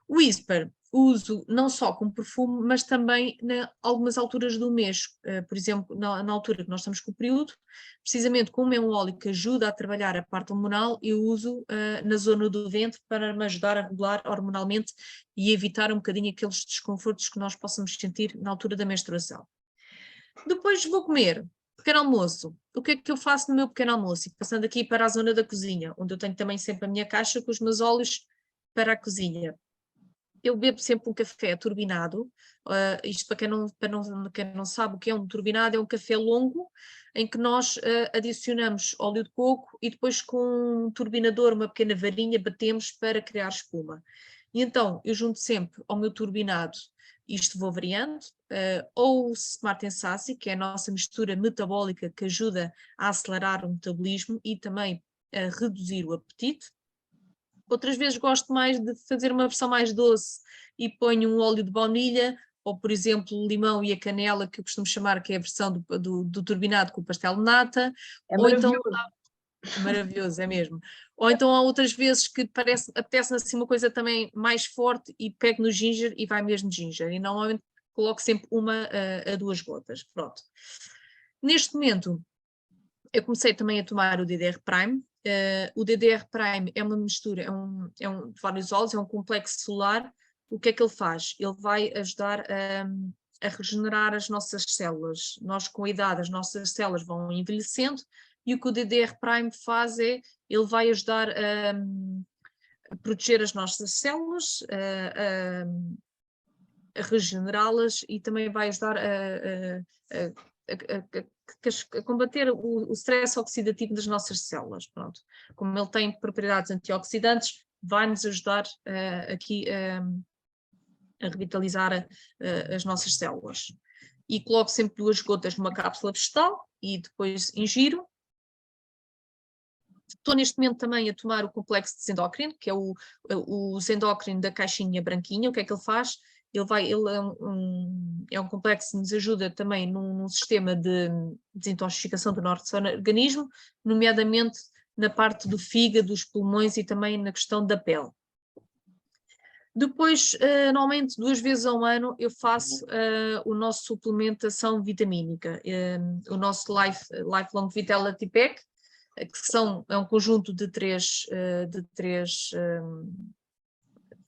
O Whisper uso não só como perfume, mas também em algumas alturas do mês, por exemplo, na altura que nós estamos com o período, precisamente como é um óleo que ajuda a trabalhar a parte hormonal, eu uso na zona do ventre para me ajudar a regular hormonalmente e evitar um bocadinho aqueles desconfortos que nós possamos sentir na altura da menstruação. Depois vou comer. Pequeno almoço. O que é que eu faço no meu pequeno almoço? E passando aqui para a zona da cozinha, onde eu tenho também sempre a minha caixa com os meus óleos para a cozinha. Eu bebo sempre um café turbinado, isto para quem não sabe o que é um turbinado, é um café longo, em que nós adicionamos óleo de coco e depois com um turbinador, uma pequena varinha, batemos para criar espuma. E então eu junto sempre ao meu turbinado, isto vou variando, ou o Smart Sassi, que é a nossa mistura metabólica que ajuda a acelerar o metabolismo e também a reduzir o apetite. Outras vezes gosto mais de fazer uma versão mais doce e ponho um óleo de baunilha, ou por exemplo o limão e a canela, que eu costumo chamar que é a versão do turbinado com o pastel de nata. É Ou então, maravilhoso. maravilhoso, é mesmo. Ou então há outras vezes que apetece-me assim uma coisa também mais forte e pego no ginger e vai mesmo ginger. E normalmente coloco sempre uma a 2 gotas. Pronto. Neste momento, eu comecei também a tomar o DDR Prime. O DDR Prime é uma mistura, é um de vários óleos, é um complexo solar. O que é que ele faz? Ele vai ajudar a regenerar as nossas células. Nós, com a idade, as nossas células vão envelhecendo e o que o DDR Prime faz é, ele vai ajudar a proteger as nossas células, a regenerá-las e também vai ajudar a combater o stress oxidativo das nossas células. Pronto. Como ele tem propriedades antioxidantes, vai-nos ajudar aqui a revitalizar as nossas células. E coloco sempre 2 gotas numa cápsula vegetal e depois ingiro. Estou neste momento também a tomar o complexo de Zendocrine, que é o Zendocrine da caixinha branquinha. O que é que ele faz? Ele é um complexo que nos ajuda também num sistema de desintoxicação do nosso organismo, nomeadamente na parte do fígado, dos pulmões e também na questão da pele. Depois, normalmente 2 vezes ao ano, eu faço o nosso suplementação vitamínica, o nosso Lifelong Vitality Pack, que é um conjunto de três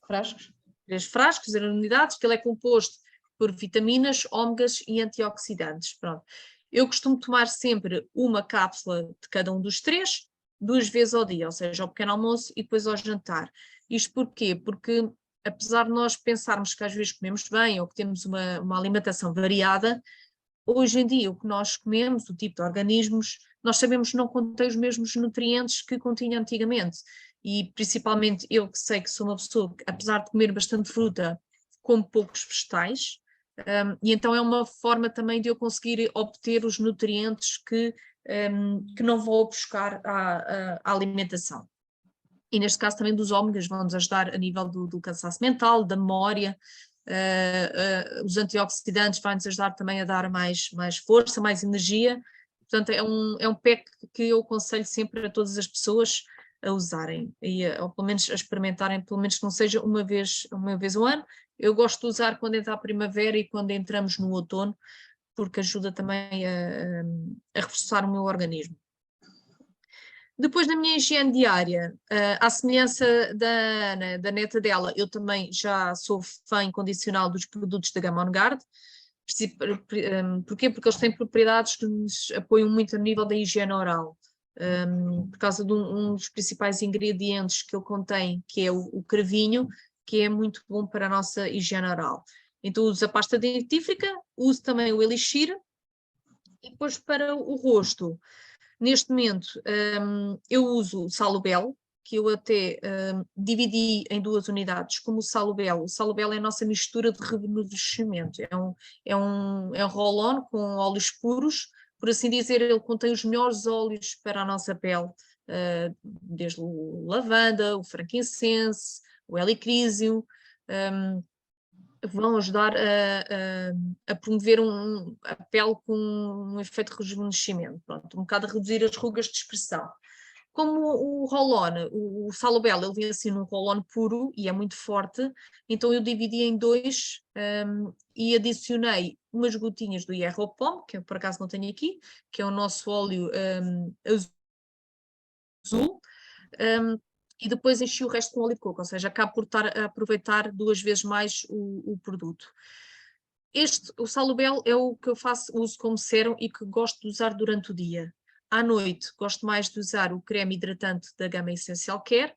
Frascos? 3 frascos, unidades, que ele é composto por vitaminas, ômegas e antioxidantes. Pronto. Eu costumo tomar sempre uma cápsula de cada um dos 3, 2 vezes ao dia, ou seja, ao pequeno almoço e depois ao jantar. Isto porquê? Porque apesar de nós pensarmos que às vezes comemos bem ou que temos uma alimentação variada, hoje em dia o que nós comemos, o tipo de organismos, nós sabemos que não contém os mesmos nutrientes que continha antigamente. E principalmente eu que sei que sou uma pessoa que, apesar de comer bastante fruta, como poucos vegetais, e então é uma forma também de eu conseguir obter os nutrientes que não vou buscar à alimentação. E neste caso também dos ômegas vão-nos ajudar a nível do cansaço mental, da memória. Os antioxidantes vão-nos ajudar também a dar mais força, mais energia. Portanto, é um pack que eu aconselho sempre a todas as pessoas a usarem, ou pelo menos a experimentarem, pelo menos que não seja uma vez ao ano. Eu gosto de usar quando entra a primavera e quando entramos no outono, porque ajuda também a reforçar o meu organismo. Depois, na minha higiene diária, à semelhança da Ana, da neta dela, eu também já sou fã incondicional dos produtos da gama On Guard. Porquê? Porque eles têm propriedades que nos apoiam muito a nível da higiene oral. Por causa de um dos principais ingredientes que ele contém, que é o crevinho, que é muito bom para a nossa higiene oral. Então uso a pasta dentífrica, uso também o elixir, e depois para o rosto, neste momento eu uso o Salubel, que eu até dividi em 2 unidades, como o Salubel. O Salubel é a nossa mistura de rejuvenescimento, é um roll-on com óleos puros, por assim dizer, ele contém os melhores óleos para a nossa pele, desde o lavanda, o frankincense, o helicrísio, vão ajudar a promover a pele com um efeito de rejuvenescimento, pronto, um bocado a reduzir as rugas de expressão. Como o roll-on, o Salubel, ele vem assim num roll-on puro e é muito forte, então eu dividi em 2 e adicionei umas gotinhas do Hierro Pomme, que eu por acaso não tenho aqui, que é o nosso óleo azul, e depois enchi o resto com óleo de coco, ou seja, acabo por estar a aproveitar 2 vezes mais o produto. O Salubel é o que eu uso como sérum e que gosto de usar durante o dia. À noite, gosto mais de usar o creme hidratante da gama Essential Care,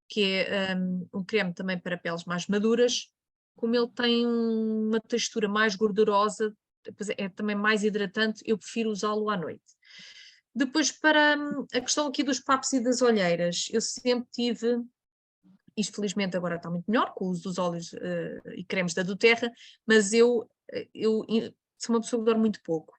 que é um creme também para peles mais maduras. Como ele tem uma textura mais gordurosa, é também mais hidratante, eu prefiro usá-lo à noite. Depois, para a questão aqui dos papos e das olheiras, eu sempre tive, isto felizmente agora está muito melhor, com o uso dos óleos e cremes da doTERRA, mas eu sou uma pessoa que dorme muito pouco.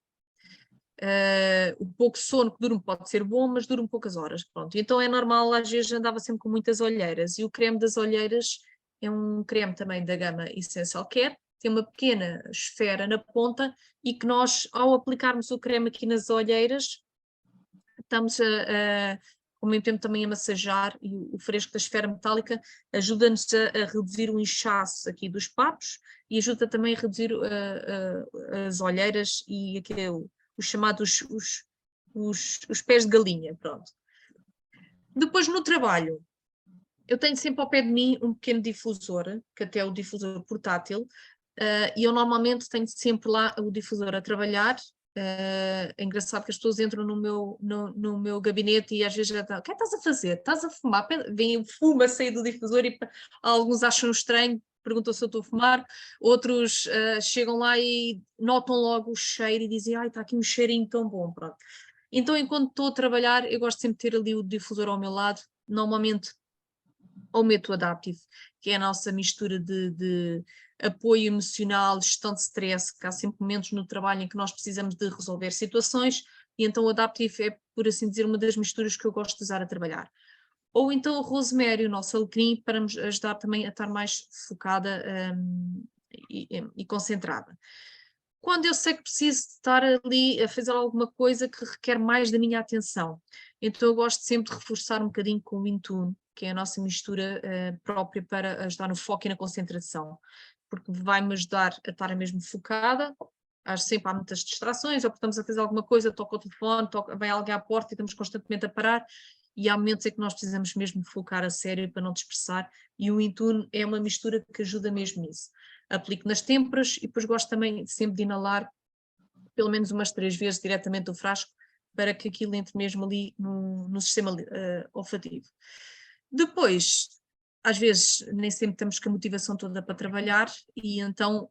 O pouco sono que durmo pode ser bom, mas dura poucas horas, pronto. Então é normal, às vezes andava sempre com muitas olheiras, e o creme das olheiras é um creme também da gama Essential Care, tem uma pequena esfera na ponta, e que nós, ao aplicarmos o creme aqui nas olheiras, estamos ao mesmo tempo também a massajar, e o fresco da esfera metálica ajuda-nos a reduzir o inchaço aqui dos papos, e ajuda também a reduzir as olheiras e os chamados os pés de galinha, pronto. Depois, no trabalho, eu tenho sempre ao pé de mim um pequeno difusor, que até é o difusor portátil, e eu normalmente tenho sempre lá o difusor a trabalhar. É engraçado que as pessoas entram no meu gabinete e às vezes já estão: o que é que estás a fazer? Estás a fumar? Vem fumo a sair do difusor, e alguns acham estranho, perguntam se eu estou a fumar, outros chegam lá e notam logo o cheiro e dizem: ai, está aqui um cheirinho tão bom, pronto. Então, enquanto estou a trabalhar, eu gosto sempre de ter ali o difusor ao meu lado, normalmente ou meto o Adaptive, que é a nossa mistura de apoio emocional, gestão de stress, que há sempre momentos no trabalho em que nós precisamos de resolver situações, e então o Adaptive é, por assim dizer, uma das misturas que eu gosto de usar a trabalhar. Ou então o rosemary, o nosso alecrim, para nos ajudar também a estar mais focada e concentrada. Quando eu sei que preciso estar ali a fazer alguma coisa que requer mais da minha atenção, então eu gosto sempre de reforçar um bocadinho com o Intune, que é a nossa mistura própria para ajudar no foco e na concentração, porque vai-me ajudar a estar mesmo focada. Sempre há muitas distrações, ou porque estamos a fazer alguma coisa, toca o telefone, vem alguém à porta e estamos constantemente a parar, e há momentos em que nós precisamos mesmo focar a sério para não dispersar, e o Intune é uma mistura que ajuda mesmo nisso. Aplico nas têmporas e depois gosto também sempre de inalar pelo menos umas 3 vezes diretamente do frasco, para que aquilo entre mesmo ali no sistema olfativo. Depois, às vezes, nem sempre estamos com a motivação toda para trabalhar, e então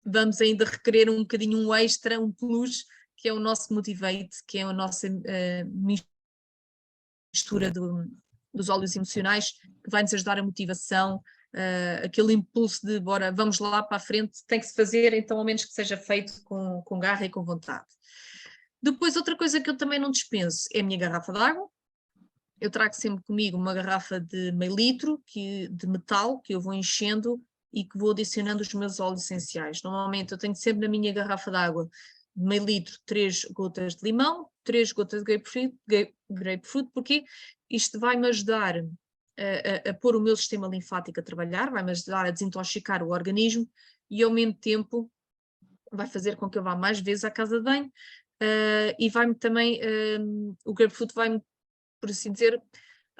vamos ainda requerer um bocadinho um extra, um plus, que é o nosso Motivate, que é a nossa mistura dos óleos emocionais, que vai nos ajudar a motivação, aquele impulso de bora, vamos lá para a frente, tem que se fazer, então ao menos que seja feito com garra e com vontade. Depois, outra coisa que eu também não dispenso é a minha garrafa de água. Eu trago sempre comigo uma garrafa de meio litro de metal, que eu vou enchendo e que vou adicionando os meus óleos essenciais. Normalmente eu tenho sempre na minha garrafa de água de meio litro 3 gotas de limão, 3 gotas de grapefruit, porque isto vai-me ajudar a pôr o meu sistema linfático a trabalhar, vai-me ajudar a desintoxicar o organismo, e ao mesmo tempo vai fazer com que eu vá mais vezes à casa de banho, e vai-me também, o grapefruit vai-me por assim dizer,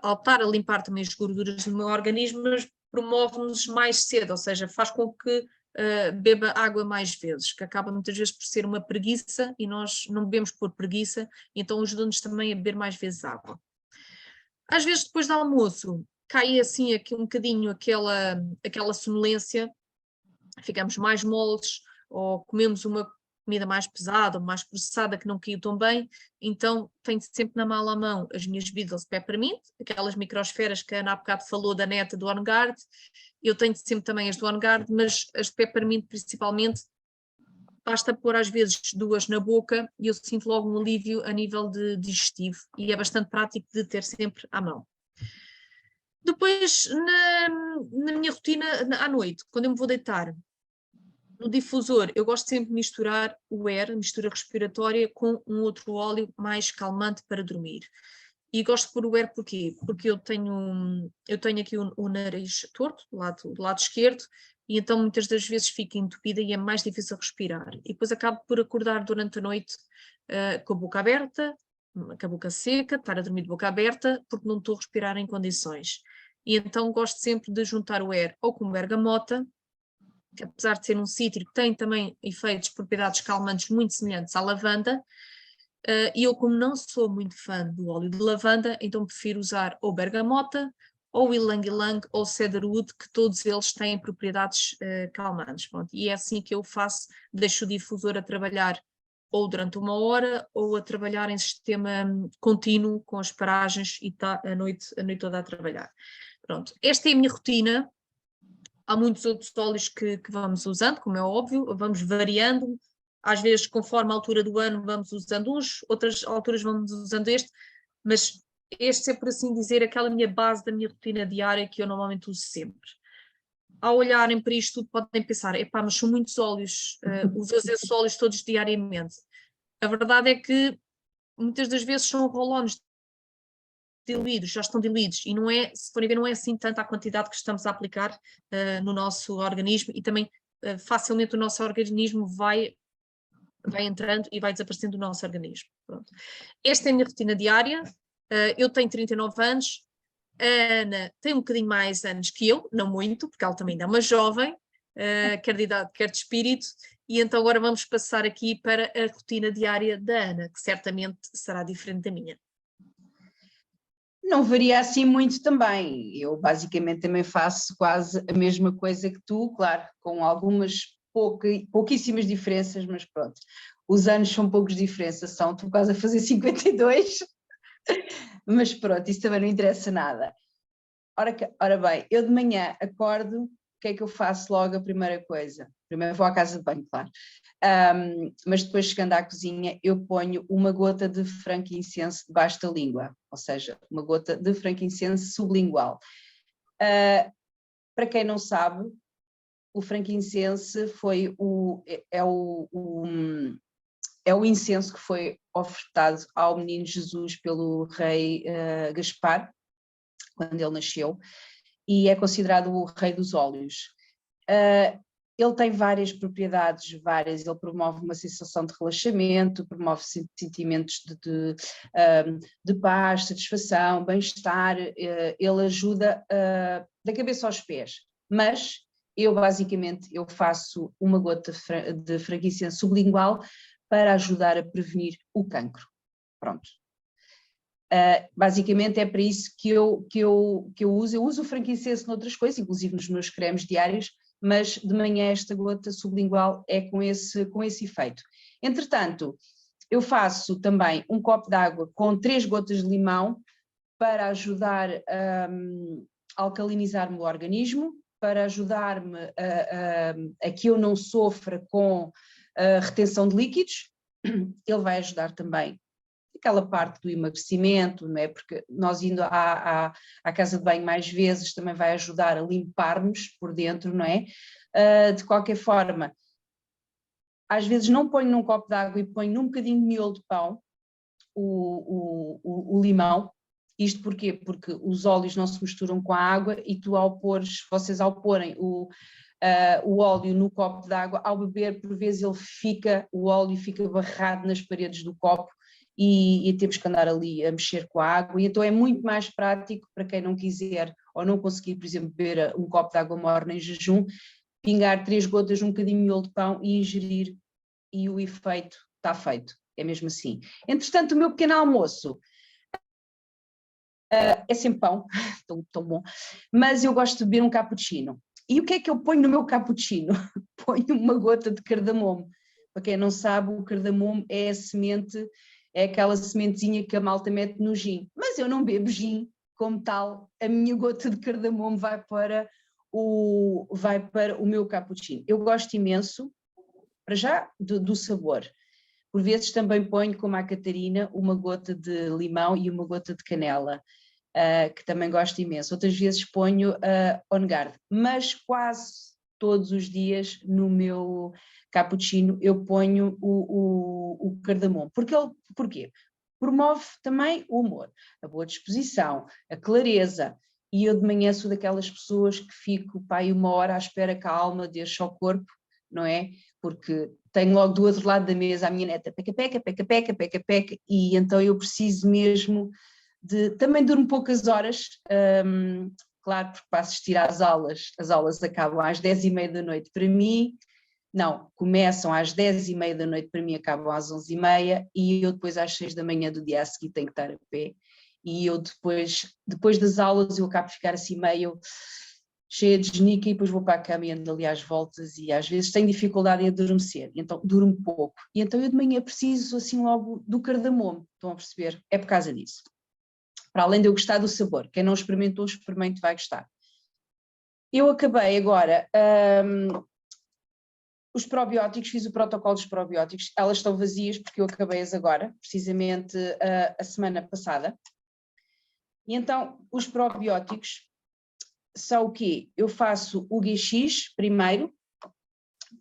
ao estar a limpar também as gorduras do meu organismo, mas promove-nos mais cedo, ou seja, faz com que beba água mais vezes, que acaba muitas vezes por ser uma preguiça e nós não bebemos por preguiça, então ajuda-nos também a beber mais vezes água. Às vezes depois do almoço cai assim aqui um bocadinho aquela sonolência, ficamos mais moles ou comemos uma comida mais pesada ou mais processada que não caiu tão bem, então tenho sempre na mala à mão as minhas bebidas de peppermint, aquelas microsferas que a Ana há bocado falou da neta do OnGuard, eu tenho sempre também as do OnGuard, mas as de peppermint principalmente, basta pôr às vezes 2 na boca e eu sinto logo um alívio a nível de digestivo e é bastante prático de ter sempre à mão. Depois, na minha rotina à noite, quando eu me vou deitar, no difusor, eu gosto sempre de misturar o air, mistura respiratória, com um outro óleo mais calmante para dormir. E gosto de pôr o air porquê? Porque eu tenho aqui o nariz torto, do lado esquerdo, e então muitas das vezes fico entupida e é mais difícil respirar. E depois acabo por acordar durante a noite com a boca aberta, com a boca seca, estar a dormir de boca aberta, porque não estou a respirar em condições. E então gosto sempre de juntar o air ou com bergamota, que apesar de ser um cítrico, tem também efeitos, propriedades calmantes muito semelhantes à lavanda, e eu como não sou muito fã do óleo de lavanda, então prefiro usar ou bergamota, ou ylang-ylang, ou cedarwood, que todos eles têm propriedades calmantes. Pronto. E é assim que eu faço, deixo o difusor a trabalhar ou durante 1 hora, ou a trabalhar em sistema contínuo, com as paragens, e está a noite toda a trabalhar. Pronto, esta é a minha rotina. Há muitos outros óleos que vamos usando, como é óbvio, vamos variando, às vezes conforme a altura do ano vamos usando uns, outras alturas vamos usando este, mas este é, por assim dizer, aquela minha base da minha rotina diária que eu normalmente uso sempre. Ao olharem para isto tudo podem pensar, epá, mas são muitos óleos, usas esses óleos todos diariamente. A verdade é que muitas das vezes são roll-ons diluídos, já estão diluídos, e não é, se forem ver, não é assim tanta a quantidade que estamos a aplicar no nosso organismo, e também facilmente o nosso organismo vai entrando e vai desaparecendo do nosso organismo. Pronto. Esta é a minha rotina diária, eu tenho 39 anos, a Ana tem um bocadinho mais anos que eu, não muito, porque ela também ainda é uma jovem, quer de idade, quer de espírito, e então agora vamos passar aqui para a rotina diária da Ana, que certamente será diferente da minha. Não varia assim muito também. Eu basicamente também faço quase a mesma coisa que tu, claro, com algumas pouquíssimas diferenças, mas pronto. Os anos são poucos diferenças, são, estou quase a fazer 52, mas pronto, isso também não interessa nada. Ora bem, eu de manhã acordo, o que é que eu faço logo a primeira coisa? Primeiro vou à casa de banho, claro. Mas depois, chegando à cozinha, eu ponho uma gota de frankincenso debaixo da língua, ou seja, uma gota de frankincenso sublingual. Para quem não sabe, o frankincenso é o incenso que foi ofertado ao menino Jesus pelo rei Gaspar, quando ele nasceu, e é considerado o rei dos óleos. Ele tem várias propriedades, ele promove uma sensação de relaxamento, promove sentimentos de paz, satisfação, bem-estar, ele ajuda da cabeça aos pés, mas eu basicamente faço uma gota de frankincenso sublingual para ajudar a prevenir o cancro. Pronto. Basicamente é para isso que eu uso. Eu uso o frankincenso noutras coisas, inclusive nos meus cremes diários, mas de manhã esta gota sublingual é com esse efeito. Entretanto, eu faço também um copo de água com 3 gotas de limão para ajudar a alcalinizar-me o organismo, para ajudar-me a que eu não sofra com a retenção de líquidos. Ele vai ajudar também aquela parte do emagrecimento, não é? Porque nós indo à casa de banho mais vezes também vai ajudar a limpar-nos por dentro, não é? De qualquer forma, às vezes não ponho num copo de água e ponho num bocadinho de miolo de pão o limão. Isto porquê? Porque os óleos não se misturam com a água e vocês ao porem o óleo no copo de água, ao beber, por vezes o óleo fica barrado nas paredes do copo e temos que andar ali a mexer com a água, e então é muito mais prático para quem não quiser ou não conseguir, por exemplo, beber um copo de água morna em jejum, pingar 3 gotas num bocadinho de miolo de pão e ingerir, e o efeito está feito, é mesmo assim. Entretanto, o meu pequeno almoço é sempre pão, tão bom, mas eu gosto de beber um cappuccino. E o que é que eu ponho no meu cappuccino? Ponho uma gota de cardamomo. Para quem não sabe, o cardamomo é a semente, é aquela sementezinha que a malta mete no gin. Mas eu não bebo gin como tal, a minha gota de cardamomo vai para o meu cappuccino. Eu gosto imenso, para já, do sabor. Por vezes também ponho, como a Catarina, uma gota de limão e uma gota de canela, que também gosto imenso. Outras vezes ponho on guard, mas quase todos os dias no meu cappuccino eu ponho o cardamomo. Porquê? Promove também o humor, a boa disposição, a clareza. E eu de manhã sou daquelas pessoas que fico, pai, 1 hora à espera que a alma deixe ao corpo, não é? Porque tenho logo do outro lado da mesa a minha neta, peca, e então eu preciso mesmo também durmo poucas horas, claro, porque para assistir às aulas, as aulas acabam às 10h30 da noite para mim, não, começam às 10h30 da noite para mim, acabam às 11h30, e eu depois às 6 da manhã do dia a seguir tenho que estar a pé, e eu depois das aulas eu acabo de ficar assim meio cheia de genica, e depois vou para a cama e ando ali às voltas, e às vezes tenho dificuldade em adormecer, então durmo pouco, e então eu de manhã preciso assim logo do cardamomo, estão a perceber? É por causa disso. Para além de eu gostar do sabor, quem não experimentou, experimente, vai gostar. Eu acabei agora os probióticos, fiz o protocolo dos probióticos, elas estão vazias porque eu acabei-as agora, precisamente a semana passada. E então, os probióticos são o quê? Eu faço o GX primeiro,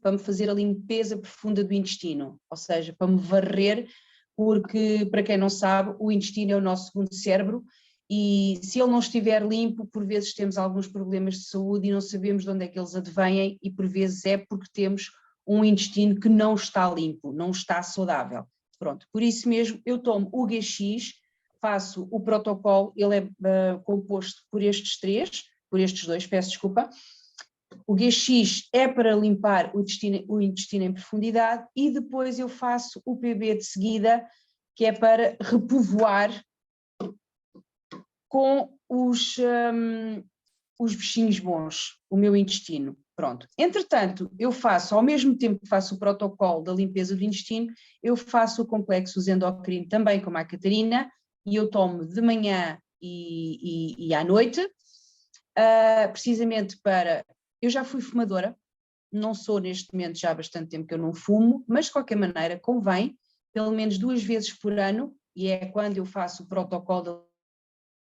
para me fazer a limpeza profunda do intestino, ou seja, para me varrer, porque, para quem não sabe, o intestino é o nosso segundo cérebro, e se ele não estiver limpo, por vezes temos alguns problemas de saúde e não sabemos de onde é que eles advêm, e por vezes é porque temos um intestino que não está limpo, não está saudável. Pronto, por isso mesmo eu tomo o GX, faço o protocolo, ele é composto por estes dois, peço desculpa. O GX é para limpar o intestino em profundidade, e depois eu faço o PB de seguida, que é para repovoar com os bichinhos bons, o meu intestino. Pronto. Entretanto, ao mesmo tempo que faço o protocolo da limpeza do intestino, eu faço o complexo endocrino também, como a Catarina, e eu tomo de manhã e à noite, precisamente para... Eu já fui fumadora, não sou neste momento, já há bastante tempo que eu não fumo, mas de qualquer maneira convém, pelo menos 2 vezes por ano, e é quando eu faço o protocolo da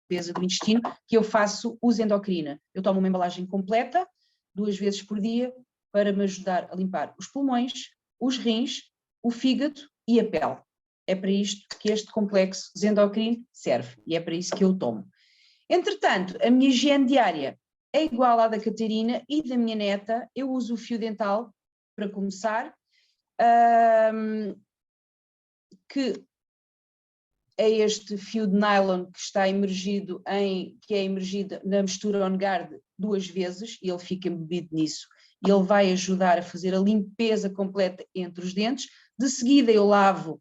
limpeza do intestino, que eu faço uso endocrina. Eu tomo uma embalagem completa, 2 vezes por dia, para me ajudar a limpar os pulmões, os rins, o fígado e a pele. É para isto que este complexo endocrino serve, e é para isso que eu tomo. Entretanto, a minha higiene diária é igual à da Catarina e da minha neta. Eu uso o fio dental, para começar, que é este fio de nylon que está imergido na mistura On Guard 2 vezes, e ele fica embebido nisso, e ele vai ajudar a fazer a limpeza completa entre os dentes. De seguida eu lavo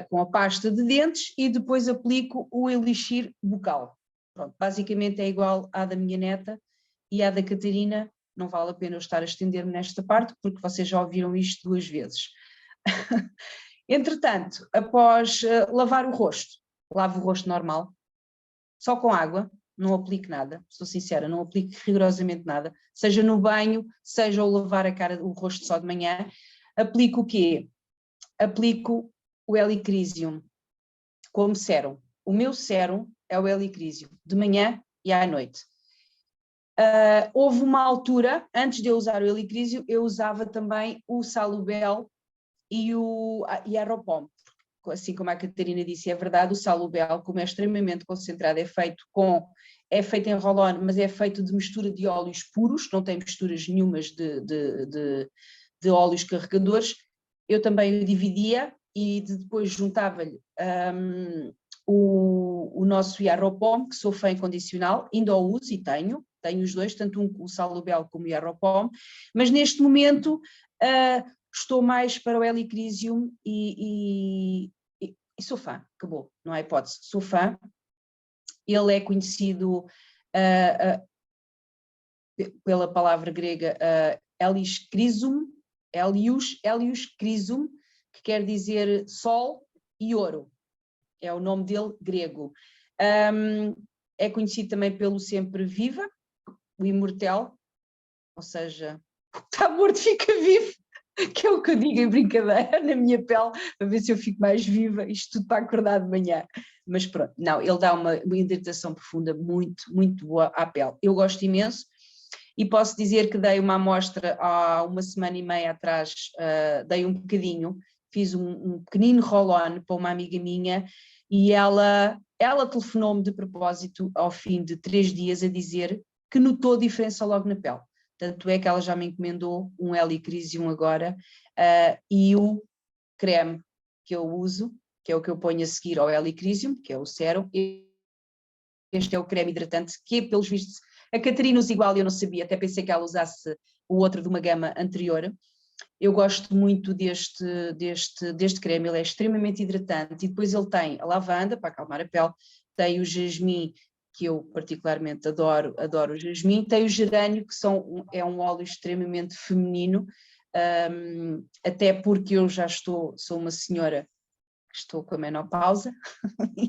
com a pasta de dentes e depois aplico o elixir bucal. Pronto, basicamente é igual à da minha neta e à da Catarina. Não vale a pena eu estar a estender-me nesta parte, porque vocês já ouviram isto 2 vezes. Entretanto, após lavar o rosto, lavo o rosto normal, só com água, não aplico nada, sou sincera, não aplico rigorosamente nada, seja no banho, seja ao lavar o rosto só de manhã. Aplico o quê? Aplico o Helichrysum como sérum. O meu sérum é o Helichrysum, de manhã e à noite. Houve uma altura, antes de eu usar o Helichrysum, eu usava também o Salubel e a Aropom. Assim como a Catarina disse, é verdade, o Salubel, como é extremamente concentrado, é feito em roll-on, mas é feito de mistura de óleos puros, não tem misturas nenhumas de óleos carregadores. Eu também o dividia, e depois juntava-lhe o nosso Yaropom, que sou fã incondicional, ainda o uso e tenho os dois, tanto o Salubel como o Yaropom, mas neste momento estou mais para o Helichrysum e sou fã, acabou, não há hipótese, sou fã. Ele é conhecido pela palavra grega Helios Chrysum, que quer dizer sol e ouro, é o nome dele grego. É conhecido também pelo sempre viva, o imortal, ou seja, está morto, fica vivo, que é o que eu digo em brincadeira na minha pele, para ver se eu fico mais viva, isto tudo para acordar de manhã. Mas pronto, não, ele dá uma hidratação profunda muito, muito boa à pele. Eu gosto imenso e posso dizer que dei uma amostra há uma semana e meia atrás, dei um bocadinho, fiz um pequenino roll-on para uma amiga minha e ela telefonou-me de propósito ao fim de 3 dias a dizer que notou diferença logo na pele. Tanto é que ela já me encomendou um Helichrysum agora e o creme que eu uso, que é o que eu ponho a seguir ao Helichrysum, que é o sérum. Este é o creme hidratante, que pelos vistos a Catarina usa igual, eu não sabia, até pensei que ela usasse o outro de uma gama anterior. Eu gosto muito deste creme, ele é extremamente hidratante e depois ele tem a lavanda para acalmar a pele, tem o jasmim, que eu particularmente adoro o jasmim, tem o gerânio, que é um óleo extremamente feminino, até porque eu já sou uma senhora que estou com a menopausa,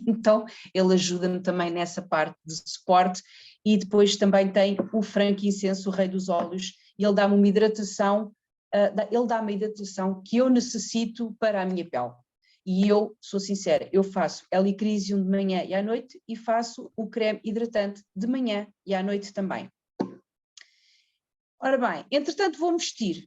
então ele ajuda-me também nessa parte de suporte, e depois também tem o frankincenso, o rei dos óleos, e ele dá-me uma hidratação, que eu necessito para a minha pele. E eu sou sincera, eu faço Helichrysum de manhã e à noite e faço o creme hidratante de manhã e à noite também. Ora bem, entretanto vou-me vestir.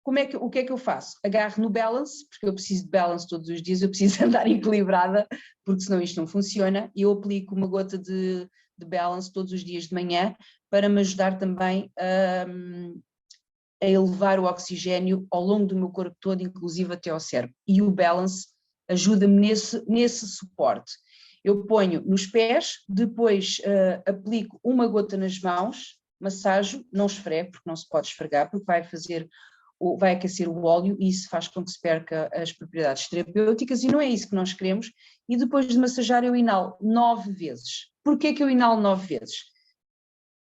O que é que eu faço? Agarro no balance, porque eu preciso de balance todos os dias, eu preciso andar equilibrada, porque senão isto não funciona, e eu aplico uma gota de balance todos os dias de manhã para me ajudar também a elevar o oxigênio ao longo do meu corpo todo, inclusive até ao cérebro. E o balance ajuda-me nesse suporte. Eu ponho nos pés, depois aplico uma gota nas mãos, massajo, não esfrego, porque não se pode esfregar, porque vai aquecer o óleo e isso faz com que se perca as propriedades terapêuticas e não é isso que nós queremos. E depois de massajar eu inalo 9 vezes. Porquê que eu inalo 9 vezes?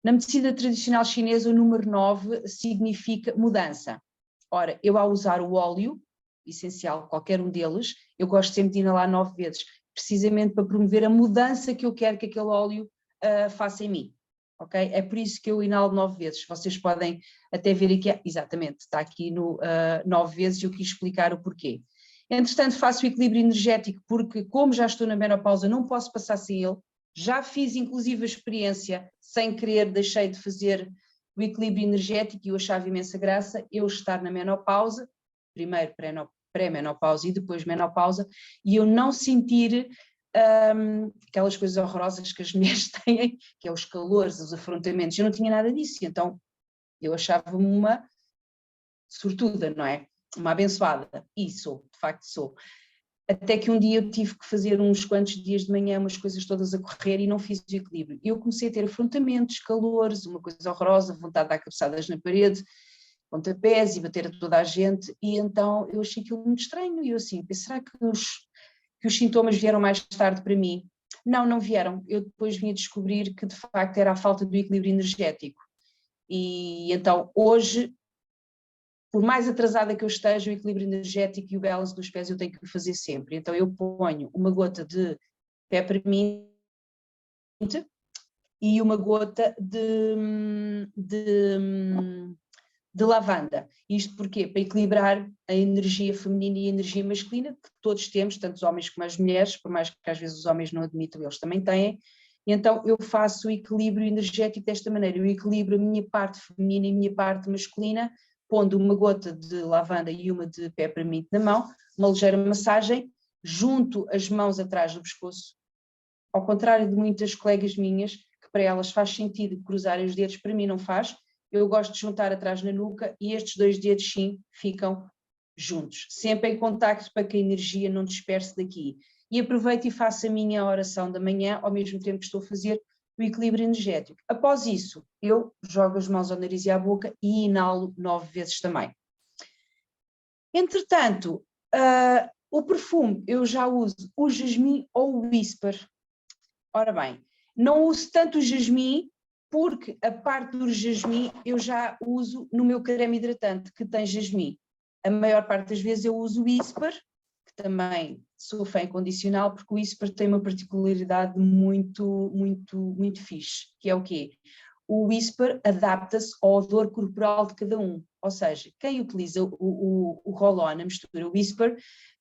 Na medicina tradicional chinesa, o número 9 significa mudança. Ora, eu ao usar o óleo, essencial, qualquer um deles, eu gosto sempre de inalar 9 vezes, precisamente para promover a mudança que eu quero que aquele óleo faça em mim. Okay? É por isso que eu inalo 9 vezes. Vocês podem até ver aqui, exatamente, está aqui no 9 vezes e eu quis explicar o porquê. Entretanto, faço o equilíbrio energético porque, como já estou na menopausa, não posso passar sem ele. Já fiz inclusive a experiência, sem querer deixei de fazer o equilíbrio energético e eu achava imensa graça eu estar na menopausa, primeiro pré-menopausa e depois menopausa, e eu não sentir aquelas coisas horrorosas que as mulheres têm, que é os calores, os afrontamentos, eu não tinha nada disso, então eu achava-me uma sortuda, não é? Uma abençoada, e sou, de facto sou. Até que um dia eu tive que fazer uns quantos dias de manhã, umas coisas todas a correr e não fiz o equilíbrio. E eu comecei a ter afrontamentos, calores, uma coisa horrorosa, vontade de dar cabeçadas na parede, pontapés e bater a toda a gente, e então eu achei aquilo muito estranho, e eu assim, será que os sintomas vieram mais tarde para mim? Não vieram, eu depois vim a descobrir que de facto era a falta do equilíbrio energético. E então hoje, por mais atrasada que eu esteja, o equilíbrio energético e o balance dos pés eu tenho que fazer sempre. Então eu ponho uma gota de peppermint e uma gota de lavanda. Isto porquê? Para equilibrar a energia feminina e a energia masculina, que todos temos, tanto os homens como as mulheres, por mais que às vezes os homens não admitam, eles também têm. E então eu faço o equilíbrio energético desta maneira, eu equilibro a minha parte feminina e a minha parte masculina, pondo uma gota de lavanda e uma de peppermint na mão, uma ligeira massagem, junto as mãos atrás do pescoço, ao contrário de muitas colegas minhas, que para elas faz sentido cruzarem os dedos, para mim não faz, eu gosto de juntar atrás na nuca e estes 2 dedos sim ficam juntos, sempre em contacto para que a energia não disperse daqui. E aproveito e faço a minha oração da manhã, ao mesmo tempo que estou a fazer o equilíbrio energético. Após isso, eu jogo as mãos ao nariz e à boca e inalo 9 vezes também. Entretanto, o perfume, eu já uso o jasmim ou o whisper. Ora bem, não uso tanto o jasmim, porque a parte do jasmim eu já uso no meu creme hidratante, que tem jasmim. A maior parte das vezes eu uso o whisper, que também sou fã incondicional, porque o whisper tem uma particularidade muito fixe, que é o quê? O whisper adapta-se ao odor corporal de cada um, ou seja, quem utiliza o roll-on, a mistura whisper,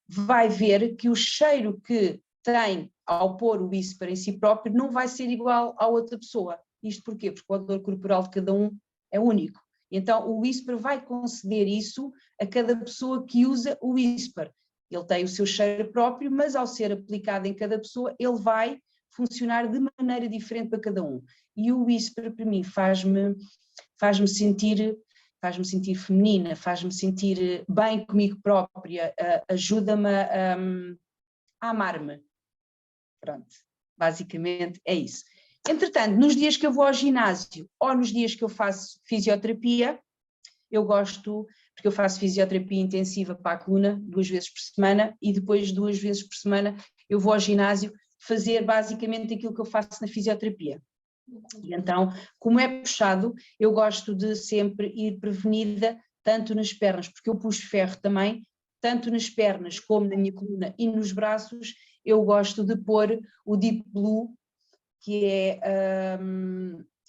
vai ver que o cheiro que tem ao pôr o whisper em si próprio não vai ser igual à outra pessoa. Isto porquê? Porque o odor corporal de cada um é único. Então o whisper vai conceder isso a cada pessoa que usa o whisper. Ele tem o seu cheiro próprio, mas ao ser aplicado em cada pessoa, ele vai funcionar de maneira diferente para cada um. E o whisper, para mim, faz-me sentir feminina, faz-me sentir bem comigo própria, ajuda-me a amar-me. Pronto, basicamente é isso. Entretanto, nos dias que eu vou ao ginásio ou nos dias que eu faço fisioterapia, eu gosto, porque eu faço fisioterapia intensiva para a coluna 2 vezes por semana e depois 2 vezes por semana eu vou ao ginásio fazer basicamente aquilo que eu faço na fisioterapia. E então, como é puxado, eu gosto de sempre ir prevenida tanto nas pernas, porque eu puxo ferro também, tanto nas pernas como na minha coluna e nos braços, eu gosto de pôr o Deep Blue, que é,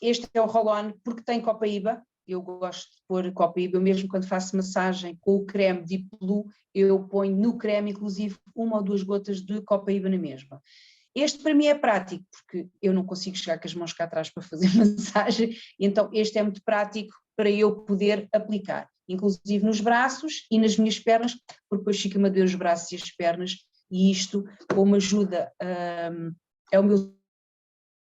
este é o roll-on, porque tem copaíba. Eu gosto de pôr copaíba, mesmo quando faço massagem com o creme Deep Blue, eu ponho no creme, inclusive, 1 ou 2 gotas de copaíba na mesma. Este para mim é prático, porque eu não consigo chegar com as mãos cá atrás para fazer massagem, então este é muito prático para eu poder aplicar, inclusive nos braços e nas minhas pernas, porque depois fica-me a doer os braços e as pernas, e isto, como ajuda, é o meu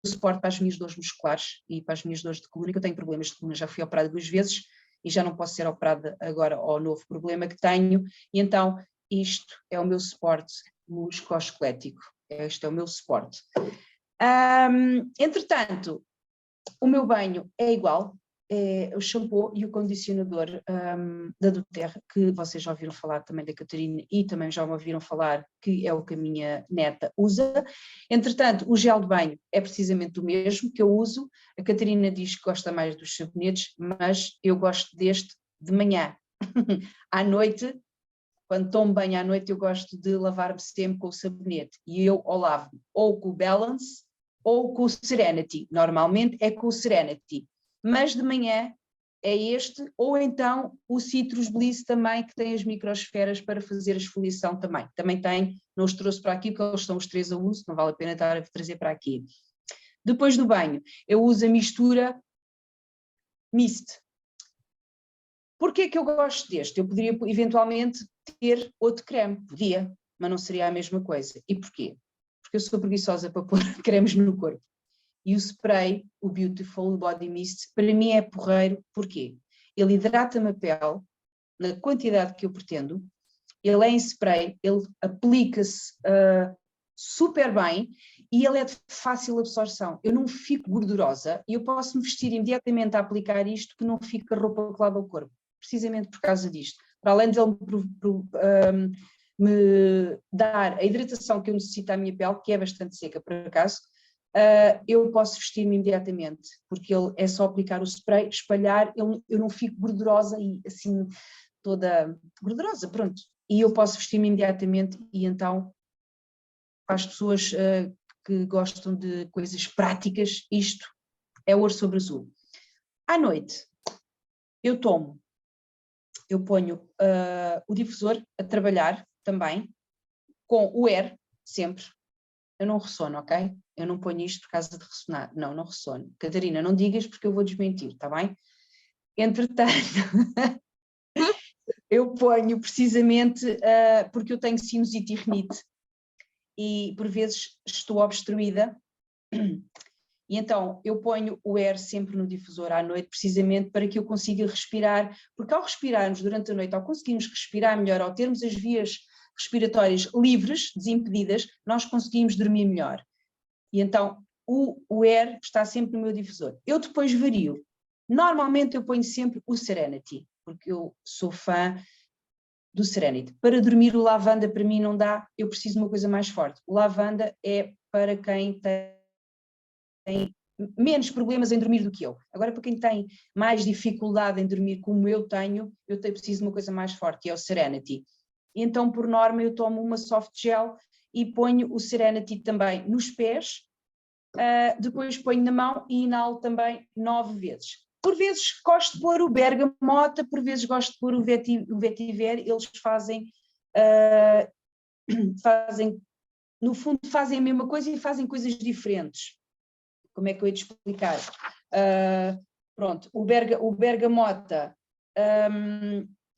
suporte para as minhas dores musculares e para as minhas dores de coluna, que eu tenho problemas de coluna, já fui operada 2 vezes e já não posso ser operada agora ao novo problema que tenho, e então isto é o meu suporte musculoesquelético, este é o meu suporte. Entretanto, o meu banho é igual, é o shampoo e o condicionador da doTERRA, que vocês já ouviram falar também da Catarina e também já me ouviram falar que é o que a minha neta usa. Entretanto, o gel de banho é precisamente o mesmo que eu uso. A Catarina diz que gosta mais dos sabonetes, mas eu gosto deste de manhã. À noite, quando tomo banho à noite, eu gosto de lavar-me sempre com o sabonete, e eu lavo ou com o Balance ou com o Serenity. Normalmente é com o Serenity, mas de manhã é este, ou então o Citrus Bliss também, que tem as microsferas para fazer a esfoliação também. Também tem, não os trouxe para aqui porque eles estão os 3 a uso, não vale a pena estar a trazer para aqui. Depois do banho, eu uso a mistura Mist. Porquê que eu gosto deste? Eu poderia eventualmente ter outro creme, podia, mas não seria a mesma coisa. E porquê? Porque eu sou preguiçosa para pôr cremes no corpo. E o spray, o Beautiful Body Mist, para mim é porreiro. Porquê? Ele hidrata-me a pele na quantidade que eu pretendo, ele é em spray, ele aplica-se super bem e ele é de fácil absorção. Eu não fico gordurosa e eu posso me vestir imediatamente a aplicar isto, que não fica a roupa colada ao corpo, precisamente por causa disto. Para além de ele me dar a hidratação que eu necessito à minha pele, que é bastante seca por acaso, eu posso vestir-me imediatamente, porque ele é só aplicar o spray, espalhar, eu não fico gordurosa e assim toda gordurosa, pronto. E eu posso vestir-me imediatamente, e então para as pessoas que gostam de coisas práticas, isto é ouro sobre azul. À noite eu ponho o difusor a trabalhar também, com o air, sempre. Eu não ressono, ok? Eu não ponho isto por causa de ressonar. Não, não ressono. Catarina, não digas porque eu vou desmentir, está bem? Entretanto, eu ponho precisamente porque eu tenho sinusite e rinite e por vezes estou obstruída E então eu ponho o air sempre no difusor à noite, precisamente para que eu consiga respirar, porque ao respirarmos durante a noite, ao conseguirmos respirar melhor, ao termos as vias respiratórias livres, desimpedidas, nós conseguimos dormir melhor. E então o air está sempre no meu difusor. Eu depois vario. Normalmente eu ponho sempre o Serenity, porque eu sou fã do Serenity. Para dormir o lavanda para mim não dá, eu preciso de uma coisa mais forte. O lavanda é para quem tem menos problemas em dormir do que eu. Agora, para quem tem mais dificuldade em dormir como eu preciso de uma coisa mais forte, que é o Serenity. Então, por norma, eu tomo uma soft gel e ponho o Serenity também nos pés, depois ponho na mão e inalo também 9 vezes. Por vezes gosto de pôr o bergamota, por vezes gosto de pôr o vetiver, eles fazem, no fundo fazem a mesma coisa e fazem coisas diferentes. Como é que eu ia te explicar? Pronto, o bergamota,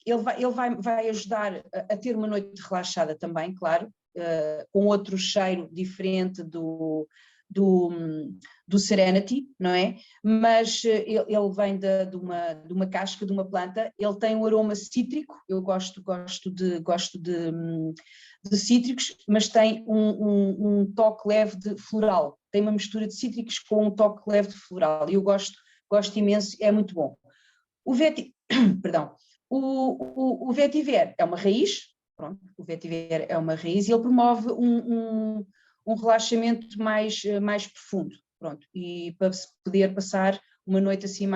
ele vai ajudar a ter uma noite relaxada também, claro, com outro cheiro diferente do Serenity, não é? Mas ele vem de uma casca, de uma planta, ele tem um aroma cítrico, eu gosto de cítricos, mas tem um toque leve de floral, tem uma mistura de cítricos com um toque leve de floral, e eu gosto imenso, é muito bom. O vetiver é uma raiz, pronto, o vetiver é uma raiz e ele promove um relaxamento mais profundo, pronto, e para poder passar uma noite assim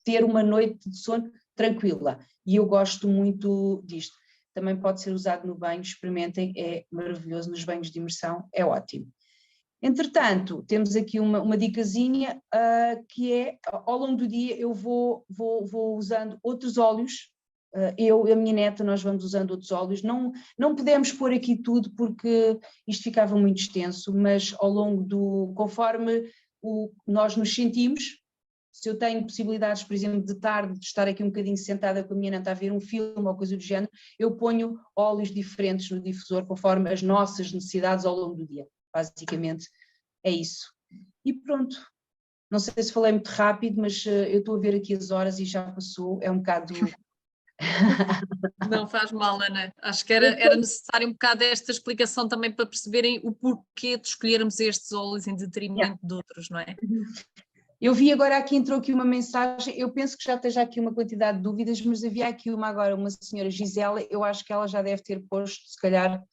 ter uma noite de sono tranquila, e eu gosto muito disto. Também pode ser usado no banho, experimentem, é maravilhoso, nos banhos de imersão, é ótimo. Entretanto, temos aqui uma dicasinha, que é, ao longo do dia eu vou usando outros óleos, eu e a minha neta, nós vamos usando outros óleos, não podemos pôr aqui tudo porque isto ficava muito extenso, mas ao longo conforme nós nos sentimos, se eu tenho possibilidades, por exemplo, de tarde, de estar aqui um bocadinho sentada com a minha neta a ver um filme ou coisa do género, eu ponho óleos diferentes no difusor conforme as nossas necessidades ao longo do dia. Basicamente é isso. E pronto, não sei se falei muito rápido, mas eu estou a ver aqui as horas e já passou, é um bocado... Não faz mal, Ana. Acho que era necessário um bocado esta explicação também para perceberem o porquê de escolhermos estes óleos em detrimento de outros, não é? Eu vi agora aqui, entrou aqui uma mensagem, eu penso que já esteja aqui uma quantidade de dúvidas, mas havia aqui uma senhora Gisela, eu acho que ela já deve ter posto, se calhar,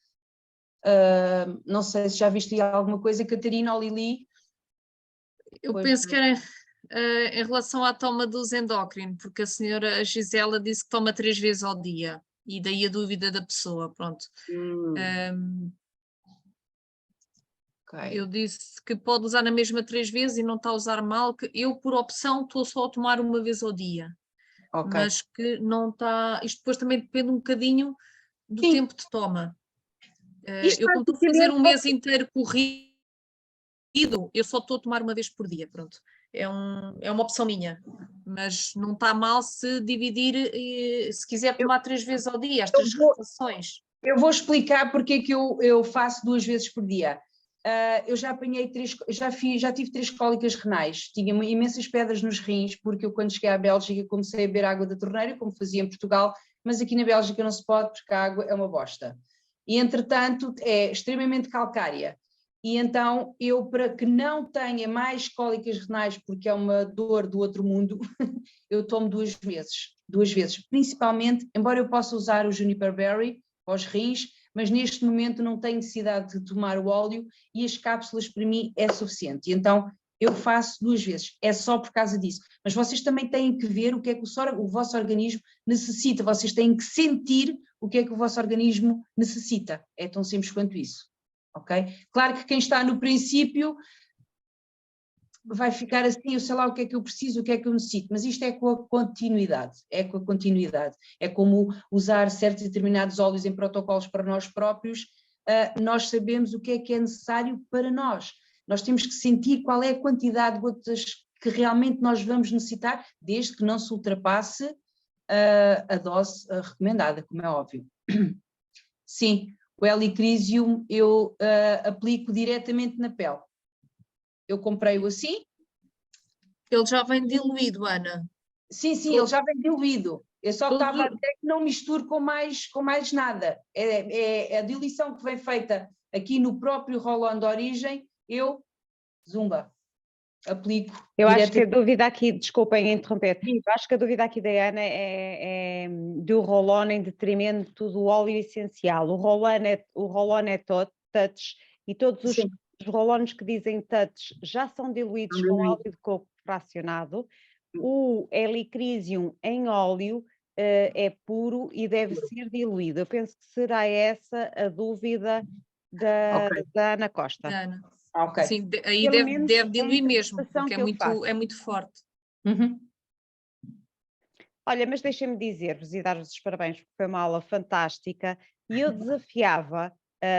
não sei se já viste aí alguma coisa, Catarina ou Lili? Eu penso que era em relação à toma dos endócrinos, porque a senhora Gisela disse que toma 3 vezes ao dia, e daí a dúvida da pessoa, pronto. Okay. Eu disse que pode usar na mesma 3 vezes e não está a usar mal, que eu por opção estou só a tomar uma vez ao dia, mas que não está, isto depois também depende um bocadinho do tempo de toma. Eu como estou a fazer um mês inteiro corrido, eu só estou a tomar uma vez por dia, pronto. É uma opção minha, mas não está mal se dividir, se quiser tomar 3 vezes ao dia, as 3 refeições. Eu vou explicar porque é que eu faço 2 vezes por dia. Eu já apanhei já tive 3 cólicas renais, tinha imensas pedras nos rins, porque eu quando cheguei à Bélgica comecei a beber água da torneira, como fazia em Portugal, mas aqui na Bélgica não se pode porque a água é uma bosta. E entretanto é extremamente calcária. E então eu, para que não tenha mais cólicas renais, porque é uma dor do outro mundo, eu tomo 2 vezes, principalmente, embora eu possa usar o Juniper Berry aos rins, mas neste momento não tenho necessidade de tomar o óleo e as cápsulas para mim é suficiente. E então eu faço 2 vezes, é só por causa disso. Mas vocês também têm que ver o que é que o vosso organismo necessita, vocês têm que sentir o que é que o vosso organismo necessita. É tão simples quanto isso, ok? Claro que quem está no princípio vai ficar assim, eu sei lá o que é que eu preciso, o que é que eu necessito, mas isto é com a continuidade, é como usar certos e determinados óleos em protocolos para nós próprios, nós sabemos o que é necessário para nós temos que sentir qual é a quantidade de gotas que realmente nós vamos necessitar, desde que não se ultrapasse a dose recomendada, como é óbvio. Sim, o Helichrysum eu aplico diretamente na pele. eu comprei-o assim. Ele já vem diluído, Ana. Sim, ele já vem diluído. Eu só estava a dizer que não misturo com mais nada. É a diluição que vem feita aqui no próprio roll-on de origem, eu, zumba, aplico. Eu acho que a dúvida aqui, desculpem interromper, eu acho que a dúvida aqui da Ana é do roll-on em detrimento do óleo essencial. O roll-on é touch e todos os roll-ons que dizem touch já são diluídos com óleo de coco fracionado. O Helichrysum em óleo é puro e deve ser diluído. Eu penso que será essa a dúvida da Ana Costa. Ana. Ok. Sim, aí Pelo deve menos diluir mesmo, porque que é muito forte. Uhum. Olha, mas deixem-me dizer-vos e dar-vos os parabéns, porque foi uma aula fantástica e eu desafiava,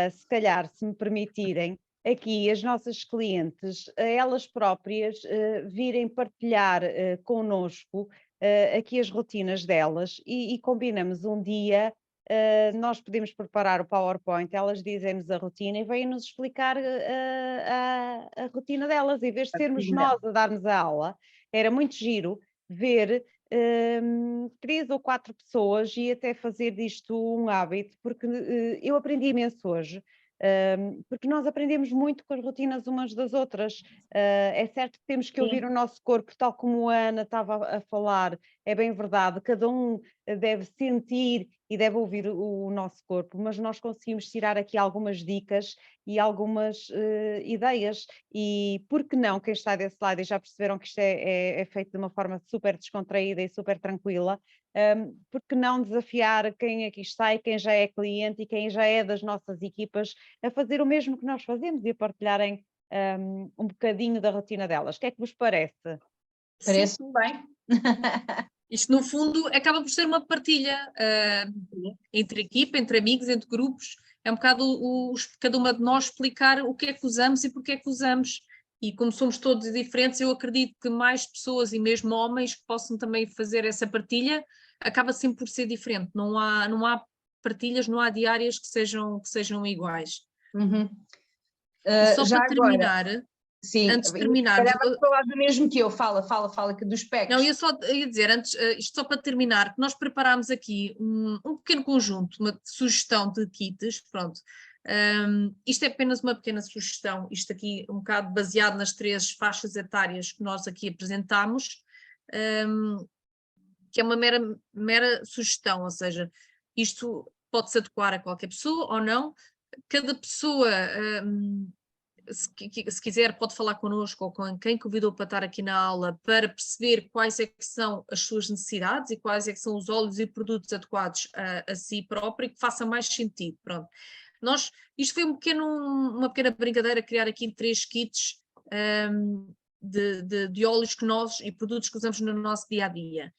se calhar, se me permitirem, aqui as nossas clientes, a elas próprias, virem partilhar connosco aqui as rotinas delas e combinamos um dia. Nós podemos preparar o PowerPoint, elas dizem-nos a rotina e vêm-nos explicar a rotina delas, em vez de sermos nós a darmos a aula. Era muito giro ver 3 ou 4 pessoas e até fazer disto um hábito, porque eu aprendi imenso hoje. Porque nós aprendemos muito com as rotinas umas das outras. É certo que temos que ouvir o nosso corpo, tal como a Ana estava a falar, é bem verdade, cada um deve sentir e deve ouvir o nosso corpo, mas nós conseguimos tirar aqui algumas dicas e algumas ideias, e por que não, quem está desse lado, e já perceberam que isto é feito de uma forma super descontraída e super tranquila, por que não desafiar quem aqui está e quem já é cliente e quem já é das nossas equipas a fazer o mesmo que nós fazemos e a partilharem um bocadinho da rotina delas. O que é que vos parece? Parece-me bem. Isto, no fundo, acaba por ser uma partilha entre equipa, entre amigos, entre grupos. É um bocado cada uma de nós explicar o que é que usamos e porque é que usamos. E como somos todos diferentes, eu acredito que mais pessoas e mesmo homens que possam também fazer essa partilha, acaba sempre por ser diferente. Não há partilhas, não há diárias que sejam iguais. Uhum. E só Já para terminar, agora, sim, antes de terminarmos, vamos falar do mesmo que eu, fala que dos PECs. não, eu ia dizer, antes, isto só para terminar, que nós preparámos aqui um pequeno conjunto, uma sugestão de kits, pronto. Isto é apenas uma pequena sugestão, isto aqui um bocado baseado nas 3 faixas etárias que nós aqui apresentámos, que é uma mera sugestão, ou seja, isto pode-se adequar a qualquer pessoa ou não, cada pessoa... se quiser pode falar connosco ou com quem convidou para estar aqui na aula para perceber quais é que são as suas necessidades e quais é que são os óleos e produtos adequados a si próprio e que faça mais sentido. Pronto. Isto foi uma pequena brincadeira, criar aqui 3 kits de óleos que nós e produtos que usamos no nosso dia-a-dia.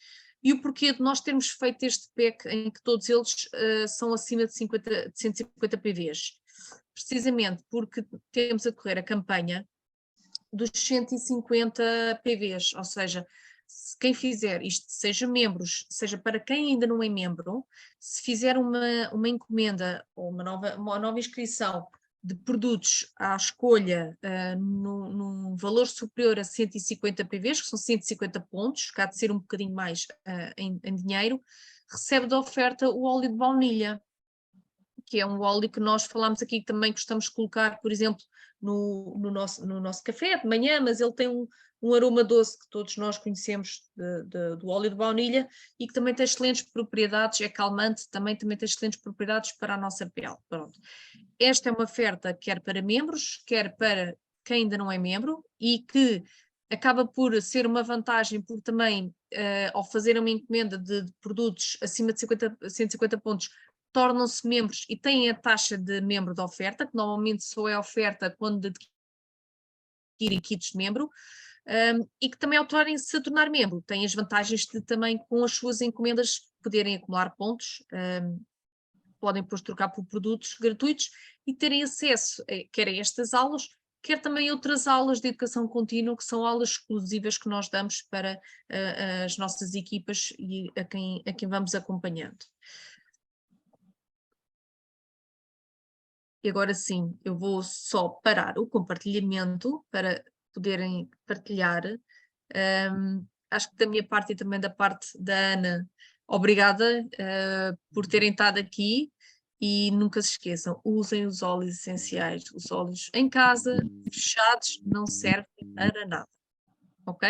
E o porquê de nós termos feito este pack em que todos eles são acima de 150 PVs? Precisamente porque temos a decorrer a campanha dos 150 PVs, ou seja, se quem fizer isto, seja membros, seja para quem ainda não é membro, se fizer uma encomenda ou uma nova inscrição de produtos à escolha num valor superior a 150 PVs, que são 150 pontos, que há de ser um bocadinho mais em dinheiro, recebe de oferta o óleo de baunilha, que é um óleo que nós falámos aqui que também gostamos de colocar, por exemplo, no nosso café de manhã, mas ele tem um aroma doce que todos nós conhecemos do óleo de baunilha e que também tem excelentes propriedades, é calmante, também tem excelentes propriedades para a nossa pele. Pronto. Esta é uma oferta quer para membros, quer para quem ainda não é membro e que acaba por ser uma vantagem porque também, ao fazer uma encomenda de produtos acima de 150 pontos, tornam-se membros e têm a taxa de membro de oferta, que normalmente só é oferta quando adquirem kits de membro, e que também ao se tornar membro, têm as vantagens de também com as suas encomendas poderem acumular pontos, podem depois trocar por produtos gratuitos e terem acesso quer a estas aulas, quer também outras aulas de educação contínua, que são aulas exclusivas que nós damos para as nossas equipas e a quem vamos acompanhando. E agora sim, eu vou só parar o compartilhamento para poderem partilhar. Acho que da minha parte e também da parte da Ana, obrigada por terem estado aqui e nunca se esqueçam, usem os óleos essenciais. Os óleos em casa, fechados, não servem para nada. Ok?